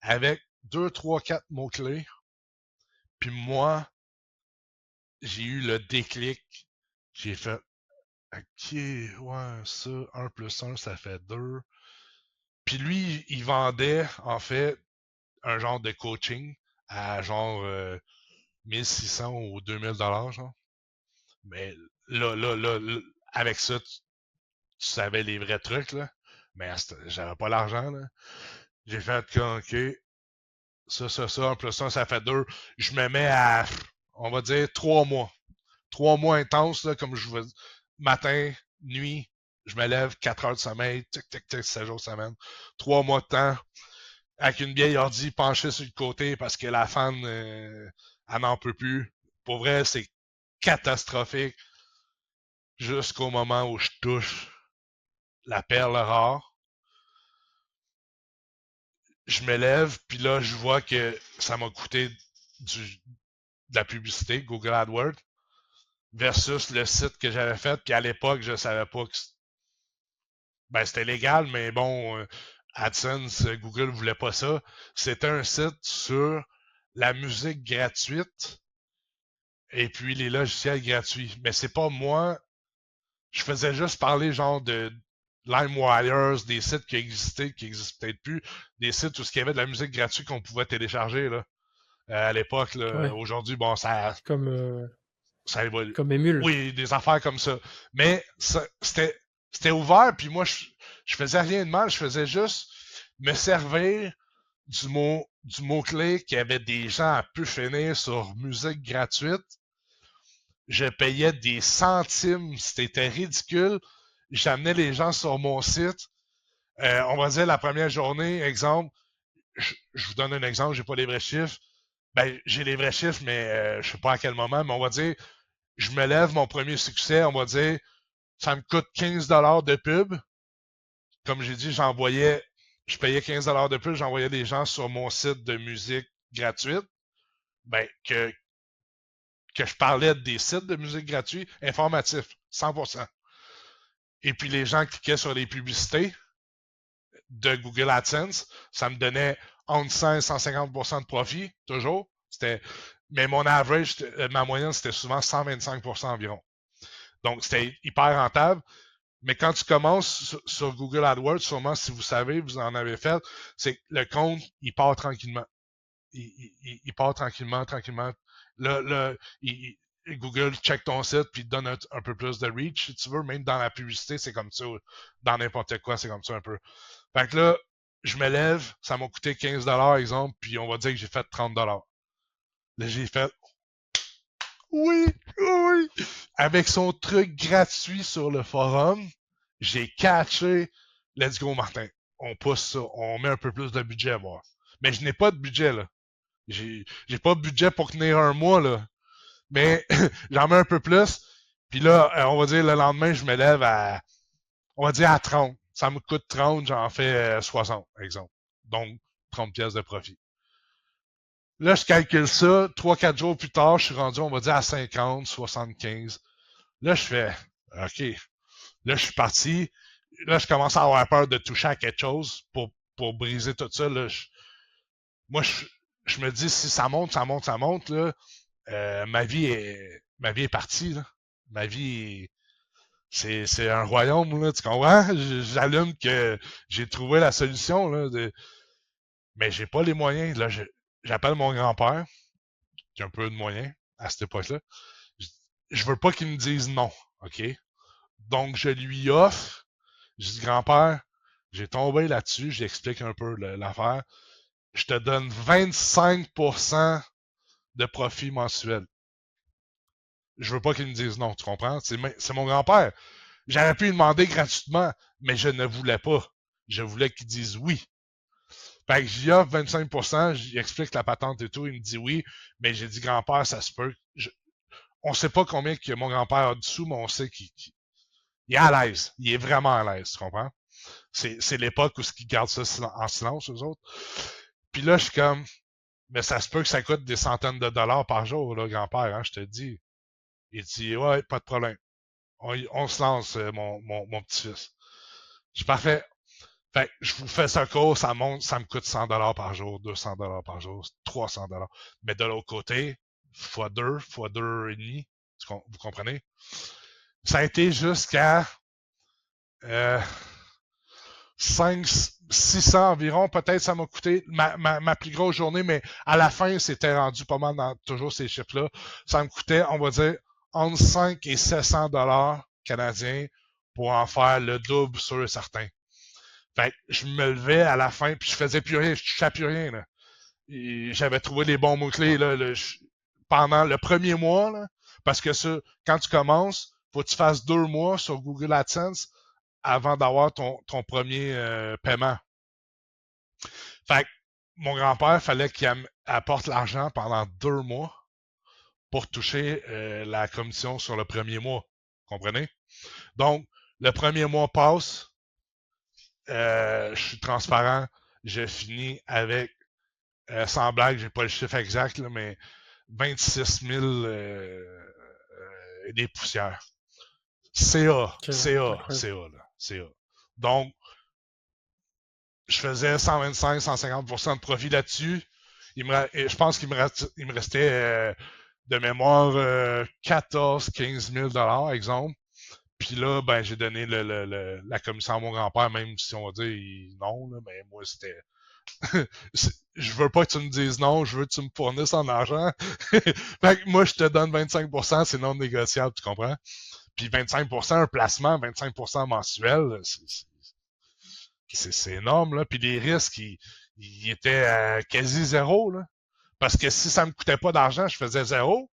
avec 2, 3, 4 mots-clés. Puis moi, j'ai eu le déclic. J'ai fait, OK, ouais, ça, 1 plus 1, ça fait 2. Puis lui, il vendait, en fait, un genre de coaching à genre 1600 ou 2000 $, genre. Mais là, avec ça, tu savais les vrais trucs, là. Mais j'avais pas l'argent, là. J'ai fait, OK, ça, 1 plus 1, ça fait 2. Je me mets à, on va dire, 3 mois. 3 mois intenses, là, comme je veux. Matin, nuit, je me lève 4 heures de sommeil, tic, tic, tic, 7 jours semaine. 3 mois de temps, avec une vieille ordi penchée sur le côté parce que la fan, elle n'en peut plus. Pour vrai, c'est catastrophique jusqu'au moment où je touche la perle rare. Je me lève, puis là, je vois que ça m'a coûté de la publicité, Google AdWords, versus le site que j'avais fait. Puis à l'époque, je savais pas que c'était légal, mais bon, AdSense, Google voulait pas ça. C'était un site sur la musique gratuite et puis les logiciels gratuits. Mais c'est pas moi. Je faisais juste parler genre de LimeWire, des sites qui existent peut-être plus, des sites où il y avait de la musique gratuite qu'on pouvait télécharger là, à l'époque. Là. Ouais, Aujourd'hui, bon, ça évolue. comme Emule. Oui, des affaires comme ça. Mais c'était ouvert, puis moi, je faisais rien de mal, je faisais juste me servir du mot-clé qu'il y avait des gens à pu finir sur musique gratuite. Je payais des centimes, c'était ridicule. J'amenais les gens sur mon site. On va dire la première journée, exemple, je vous donne un exemple, j'ai pas les vrais chiffres. J'ai les vrais chiffres, mais je sais pas à quel moment, mais on va dire, je me lève, mon premier succès, on va dire, ça me coûte 15 $ de pub. Comme j'ai dit, je payais 15 $ de pub, j'envoyais des gens sur mon site de musique gratuite. Que je parlais des sites de musique gratuite, informatifs, 100%. Et puis les gens cliquaient sur les publicités de Google AdSense, ça me donnait entre 100 et 150% de profit, toujours. C'était Mais mon average, ma moyenne, c'était souvent 125% environ. Donc, c'était hyper rentable. Mais quand tu commences sur Google AdWords, sûrement, si vous savez, vous en avez fait, c'est que le compte, il part tranquillement. Il part tranquillement. Là, Google check ton site puis te donne un peu plus de reach, si tu veux. Même dans la publicité, c'est comme ça. Dans n'importe quoi, c'est comme ça un peu. Fait que là, je me lève, ça m'a coûté 15$, exemple, puis on va dire que j'ai fait 30$. Là, j'ai fait oui, oui. Avec son truc gratuit sur le forum, j'ai catché. Let's go, Martin. On pousse ça. On met un peu plus de budget à voir. Mais je n'ai pas de budget, là. J'ai pas de budget pour tenir un mois, là. Mais j'en mets un peu plus. Puis là, on va dire, le lendemain, je me lève à, on va dire à 30. Ça me coûte 30, j'en fais 60, exemple. Donc, 30 pièces de profit. Là, je calcule ça. 3-4 jours plus tard, je suis rendu, on va dire, à 50, 75. Là, je fais, OK. Là, je suis parti. Là, je commence à avoir peur de toucher à quelque chose pour briser tout ça. Là, moi, je me dis, si ça monte, là, ma vie est partie, là. Ma vie, c'est un royaume, là, tu comprends? J'allume que j'ai trouvé la solution, là, mais j'ai pas les moyens. Là, j'appelle mon grand-père, qui a un peu de moyens à cette époque-là. Je veux pas qu'il me dise non, OK? Donc, je lui offre. Je dis, grand-père, j'ai tombé là-dessus, j'explique un peu l'affaire. Je te donne 25% de profit mensuel. Je veux pas qu'il me dise non, tu comprends? C'est mon grand-père. J'aurais pu lui demander gratuitement, mais je ne voulais pas. Je voulais qu'il dise oui. Fait que j'y offre 25%, j'y explique la patente et tout, il me dit oui, mais j'ai dit, grand-père, ça se peut. On sait pas combien que mon grand-père a dessous, mais on sait qu'il est à l'aise. Il est vraiment à l'aise, tu comprends? C'est l'époque où ils gardent ça en silence, eux autres. Puis là, je suis comme, mais ça se peut que ça coûte des centaines de dollars par jour, là, grand-père, hein, je te dis. Il dit, ouais, pas de problème. On se lance, mon petit-fils. Je suis parfait. Fait que je vous fais ce cours, ça monte, ça me coûte 100$ par jour, 200$ par jour, 300$. Mais de l'autre côté, fois 2, fois 2,5, vous comprenez? Ça a été jusqu'à 5, 600 environ, peut-être ça m'a coûté ma plus grosse journée, mais à la fin, c'était rendu pas mal dans toujours ces chiffres-là. Ça me coûtait, on va dire, entre 5 et 700$ canadiens pour en faire le double sur certains. Fait que je me levais à la fin, puis je faisais plus rien, je touchais plus rien. Là. J'avais trouvé les bons mots-clés là, pendant le premier mois, là, parce que ça, quand tu commences, faut que tu fasses 2 mois sur Google AdSense avant d'avoir ton premier paiement. Fait que mon grand-père, fallait qu'il apporte l'argent pendant 2 mois pour toucher la commission sur le premier mois. Comprenez? Donc, le premier mois passe, je suis transparent, je finis avec, sans blague, j'ai pas le chiffre exact, là, mais 26 000 et des poussières. CA. Donc, je faisais 125-150% de profit là-dessus. Je pense qu'il me restait de mémoire 14-15 000$, exemple. Puis là, ben, j'ai donné la commission à mon grand-père, même si on va dire non, là, mais moi, c'était... je veux pas que tu me dises non, je veux que tu me fournisses en argent. Fait que moi, je te donne 25%, c'est non négociable, tu comprends? Puis 25%, un placement, 25% mensuel, c'est énorme, là. Puis les risques, ils étaient quasi zéro, là. Parce que si ça me coûtait pas d'argent, je faisais zéro.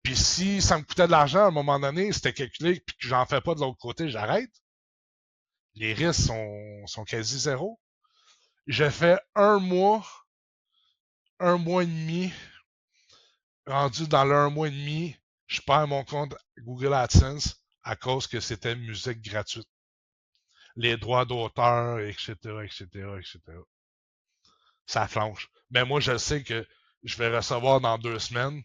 Puis si ça me coûtait de l'argent, à un moment donné, c'était calculé, puis que j'en fais pas de l'autre côté, j'arrête. Les risques sont quasi zéro. Je fais un mois et demi, rendu dans le 1 mois et demi, je perds mon compte Google AdSense à cause que c'était musique gratuite. Les droits d'auteur, etc., etc., etc. Ça flanche. Mais moi, je sais que je vais recevoir dans 2 semaines,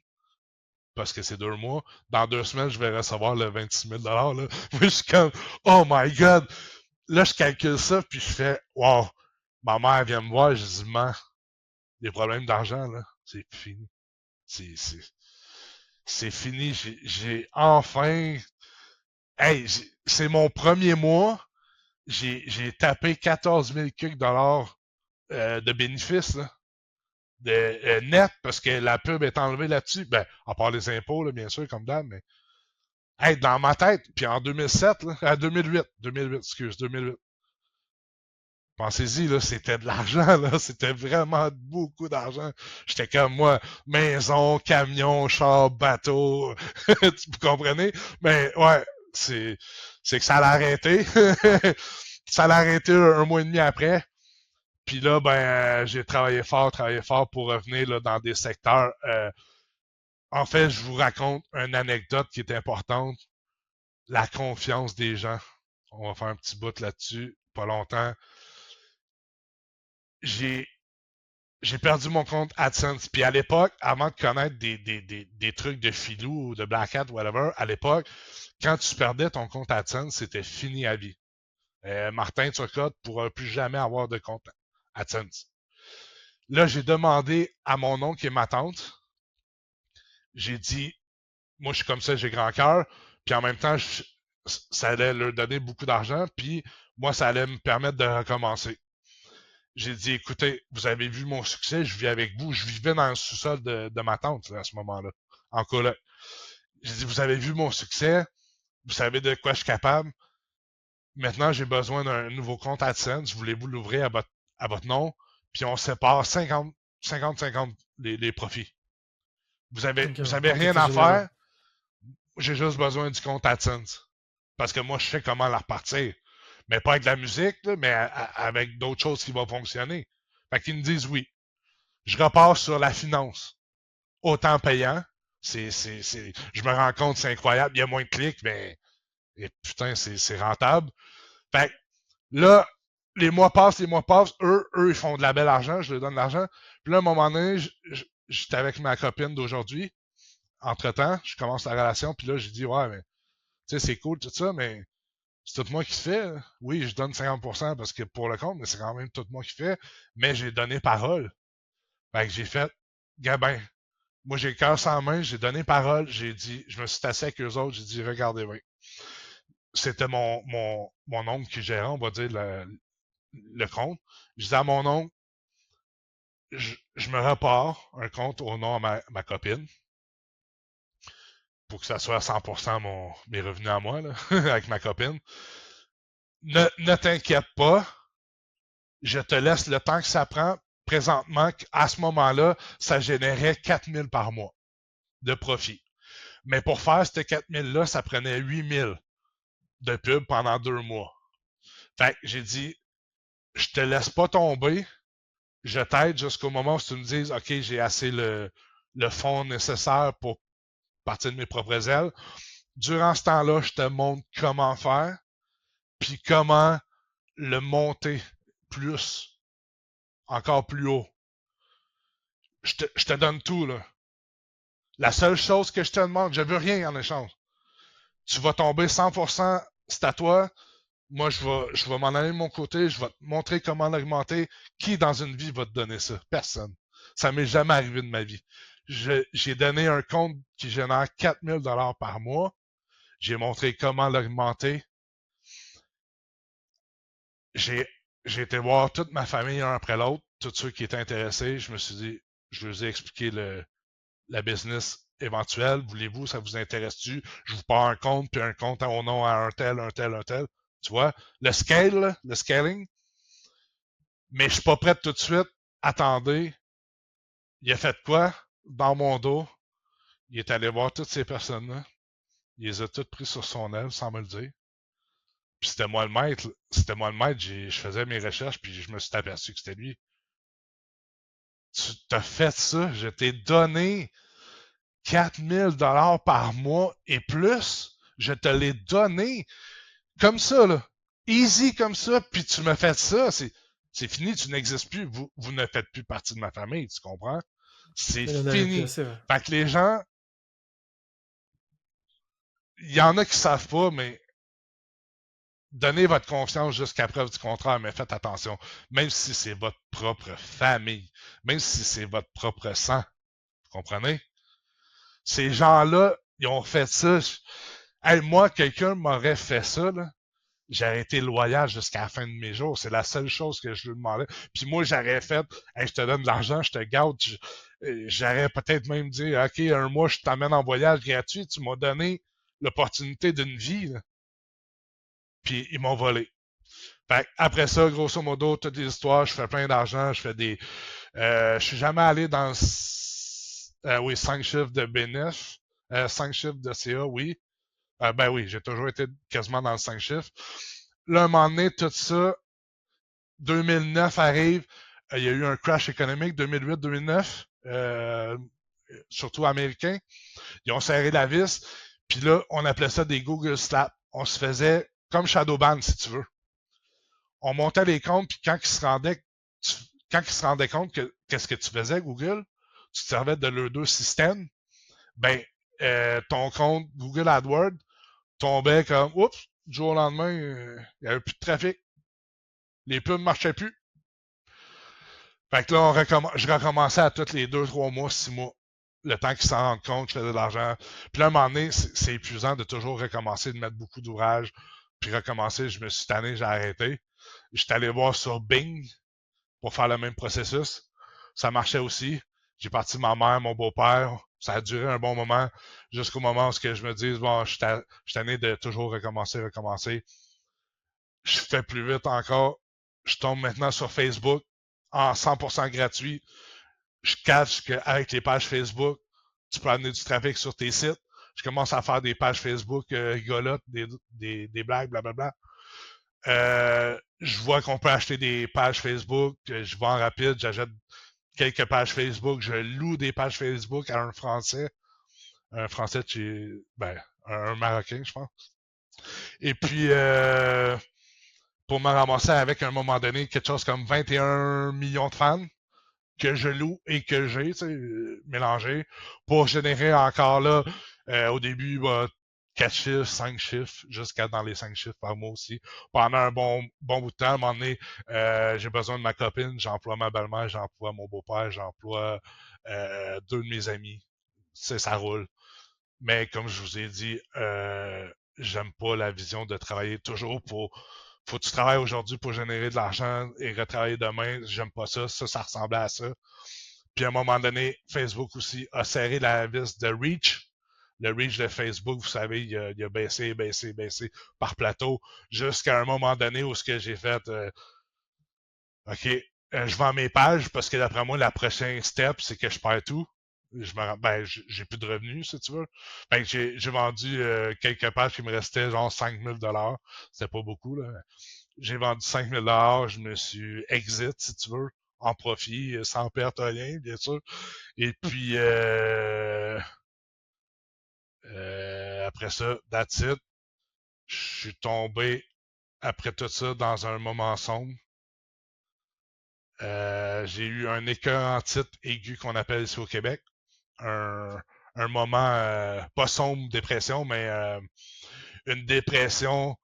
parce que c'est 2 mois, dans 2 semaines, je vais recevoir le 26 000$. Là. Moi, je suis comme, oh my god! Là, je calcule ça, puis je fais, wow! Ma mère vient me voir, je dis, man, des problèmes d'argent, là, c'est fini. C'est fini. J'ai enfin... Hey, c'est mon premier mois. J'ai tapé 14 000 dollars de bénéfices, là, de net, parce que la pub est enlevée là-dessus. Ben, à part les impôts, là, bien sûr, comme d'hab, mais hey, dans ma tête, puis en 2007, là, à 2008, excuse, 2008. Pensez-y, là, c'était de l'argent, là, c'était vraiment beaucoup d'argent. J'étais comme moi, maison, camion, char, bateau, vous comprenez? Mais ouais, c'est que ça l'a arrêté. Ça l'a arrêté un mois et demi après. Puis là, ben, j'ai travaillé fort pour revenir là, dans des secteurs. En fait, je vous raconte une anecdote qui est importante. La confiance des gens. On va faire un petit bout là-dessus, pas longtemps. J'ai perdu mon compte AdSense. Puis à l'époque, avant de connaître des trucs de Filou ou de Black Hat, whatever, à l'époque, quand tu perdais ton compte AdSense, c'était fini à vie. Martin Turcotte ne pourra plus jamais avoir de compte AdSense. Là, j'ai demandé à mon oncle et ma tante, j'ai dit, moi je suis comme ça, j'ai grand cœur, puis en même temps, ça allait leur donner beaucoup d'argent, puis moi, ça allait me permettre de recommencer. J'ai dit, écoutez, vous avez vu mon succès, je vis avec vous. Je vivais dans le sous-sol de ma tante là, à ce moment-là, en coloc. J'ai dit, vous avez vu mon succès, vous savez de quoi je suis capable. Maintenant, j'ai besoin d'un nouveau compte AdSense. Voulez-vous l'ouvrir à votre nom? Puis on sépare 50-50 les profits. Vous avez rien à faire. J'ai juste besoin du compte AdSense. Parce que moi, je sais comment la repartir. Mais pas avec de la musique, là, mais avec d'autres choses qui vont fonctionner. Fait qu'ils me disent oui. Je repars sur la finance. Autant payant. Je me rends compte, c'est incroyable. Il y a moins de clics, mais et putain, c'est rentable. Fait que là, les mois passent. Eux, ils font de la belle argent. Je leur donne de l'argent. Puis là, à un moment donné, j'étais avec ma copine d'aujourd'hui. Entre-temps, je commence la relation. Puis là, j'ai dit, ouais, mais tu sais, c'est cool tout ça, mais c'est tout moi qui se fait. Là. Oui, je donne 50% parce que pour le compte, mais c'est quand même tout moi qui fait. Mais j'ai donné parole. Fait que j'ai fait, Gabin, moi j'ai le cœur sans main, j'ai donné parole, j'ai dit, je me suis assis avec eux autres, j'ai dit, regardez, oui. C'était mon oncle qui gérait, on va dire, le compte. Je dis à mon oncle, je me repars un compte au nom de ma copine pour que ça soit à 100% mes revenus à moi, là, avec ma copine. Ne t'inquiète pas, je te laisse le temps que ça prend. Présentement, à ce moment-là, ça générait 4 000 par mois de profit. Mais pour faire ces 4 000-là, ça prenait 8 000 de pub pendant 2 mois. Fait que j'ai dit, je te laisse pas tomber, je t'aide jusqu'au moment où tu me dises, OK, j'ai assez le fonds nécessaire pour partir de mes propres ailes. Durant ce temps-là, je te montre comment faire, puis comment le monter plus, encore plus haut. Je te donne tout, là. La seule chose que je te demande, je veux rien en échange. Tu vas tomber 100%, c'est à toi. Moi, je vais m'en aller de mon côté, je vais te montrer comment l'augmenter. Qui dans une vie va te donner ça? Personne. Ça m'est jamais arrivé de ma vie. J'ai donné un compte qui génère 4 000 $ par mois. J'ai montré comment l'augmenter. J'ai été voir toute ma famille un après l'autre, tous ceux qui étaient intéressés. Je me suis dit, je leur ai expliqué la business éventuelle. Voulez-vous, ça vous intéresse-tu? Je vous pars un compte, puis un compte au nom à un tel. Tu vois? Le scaling. Mais je suis pas prêt tout de suite. Attendez. Il a fait quoi? Dans mon dos. Il est allé voir toutes ces personnes-là. Il les a toutes pris sur son aile sans me le dire. Puis c'était moi le maître. Je faisais mes recherches, puis je me suis aperçu que c'était lui. Tu t'as fait ça. Je t'ai donné 4 000 $ par mois et plus. Je te l'ai donné. Comme ça, là. Easy comme ça, puis tu me fais ça. C'est fini, tu n'existes plus. Vous ne faites plus partie de ma famille, tu comprends? C'est fini. Assez, ouais. Fait que les gens, il y en a qui savent pas, mais donnez votre confiance jusqu'à preuve du contraire, mais faites attention. Même si c'est votre propre famille, même si c'est votre propre sang, vous comprenez? Ces gens-là, ils ont fait ça. Hey, moi, quelqu'un m'aurait fait ça, là. J'aurais été loyal jusqu'à la fin de mes jours. C'est la seule chose que je lui demandais. Puis moi, j'aurais fait, hey, je te donne de l'argent, je te garde. J'aurais peut-être même dit, OK, un mois, je t'emmène en voyage gratuit. Tu m'as donné l'opportunité d'une vie. Là. Puis ils m'ont volé. Fait après ça, grosso modo, toutes les histoires, je fais plein d'argent, je fais des. Je suis jamais allé dans oui, 5 chiffres de bénéfice, 5 chiffres de CA, oui. Ben oui, j'ai toujours été quasiment dans le 5 chiffres. Là, un moment donné, tout ça, 2009 arrive, il y a eu un crash économique, 2008-2009, surtout américain. Ils ont serré la vis, puis là, on appelait ça des Google Slaps. On se faisait comme Shadowban, si tu veux. On montait les comptes, puis quand ils se rendaient compte que qu'est-ce que tu faisais, Google, tu te servais de leurs deux systèmes, ben, ton compte Google AdWords tombait comme, oups, du jour au lendemain, il n'y avait plus de trafic. Les pubs ne marchaient plus. Fait que là, je recommençais à tous les 2, 3 mois, 6 mois. Le temps qu'ils s'en rendent compte, je faisais de l'argent. Puis là, à un moment donné, c'est épuisant de toujours recommencer, de mettre beaucoup d'ouvrages, puis recommencer. Je me suis tanné, j'ai arrêté. J'étais allé voir sur Bing pour faire le même processus. Ça marchait aussi. J'ai parti ma mère, mon beau-père. Ça a duré un bon moment, jusqu'au moment où je me dis, bon, je suis tanné de toujours recommencer. Je fais plus vite encore. Je tombe maintenant sur Facebook en 100% gratuit. Je catch qu'avec les pages Facebook, tu peux amener du trafic sur tes sites. Je commence à faire des pages Facebook rigolotes, des blagues, blablabla. Je vois qu'on peut acheter des pages Facebook. Je vais en rapide, j'achète quelques pages Facebook. Je loue des pages Facebook à un Français. Un Français, un Marocain, je pense. Et puis, pour me ramasser avec, à un moment donné, quelque chose comme 21 millions de fans que je loue et que j'ai, mélangé, pour générer encore là, au début, 4 chiffres, 5 chiffres, jusqu'à dans les 5 chiffres par mois aussi. Pendant un bon bout de temps, à un moment donné, j'ai besoin de ma copine, j'emploie ma belle-mère, j'emploie mon beau-père, j'emploie 2 de mes amis. Ça roule. Mais comme je vous ai dit, j'aime pas la vision de travailler toujours faut que tu travailles aujourd'hui pour générer de l'argent et retravailler demain. J'aime pas ça. Ça ressemblait à ça. Puis à un moment donné, Facebook aussi a serré la vis de reach. Le reach de Facebook, vous savez, il a baissé par plateau jusqu'à un moment donné où ce que j'ai fait, OK, je vends mes pages parce que d'après moi, la prochaine step, c'est que je perds tout. J'ai plus de revenus, si tu veux. J'ai vendu quelques pages qui me restaient genre 5 000 $. C'était pas beaucoup, là. J'ai vendu 5 000 $, je me suis exit, si tu veux, en profit, sans perte rien, bien sûr. Et puis, après ça, that's it. Je suis tombé, après tout ça, dans un moment sombre. J'ai eu un écœurantite aigu qu'on appelle ici au Québec. Un moment, pas sombre dépression, mais une dépression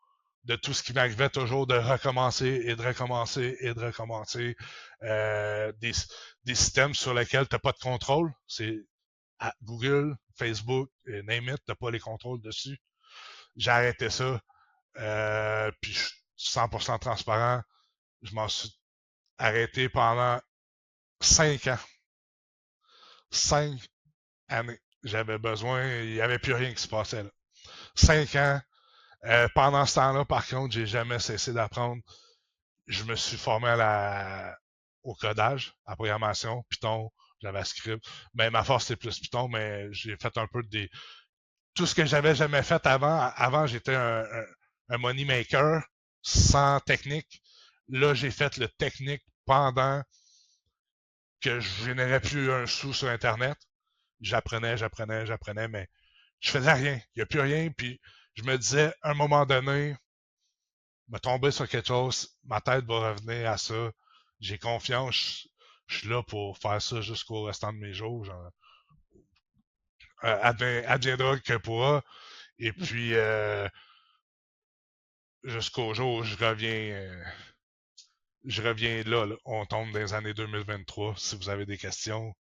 de tout ce qui m'arrivait toujours de recommencer et de recommencer et de recommencer. Des systèmes sur lesquels tu n'as pas de contrôle. C'est Google, Facebook, name it, tu n'as pas les contrôles dessus. J'ai arrêté ça. Puis je suis 100% transparent. Je m'en suis arrêté pendant 5 ans. 5 années. J'avais besoin, il n'y avait plus rien qui se passait là. 5 ans. Pendant ce temps-là, par contre, j'ai jamais cessé d'apprendre. Je me suis formé au codage, à la programmation, Python, JavaScript. Mais ma force, c'est plus Python, mais j'ai fait un peu tout ce que j'avais jamais fait avant. Avant, j'étais un money maker sans technique. Là, j'ai fait le technique pendant que je générais plus un sou sur Internet. J'apprenais, mais je faisais rien. Il n'y a plus rien. Puis je me disais, à un moment donné, me tomber sur quelque chose, ma tête va revenir à ça. J'ai confiance. Je suis là pour faire ça jusqu'au restant de mes jours. Genre, adviendra que pourra. Et puis, jusqu'au jour où je reviens là, on tombe dans les années 2023. Si vous avez des questions.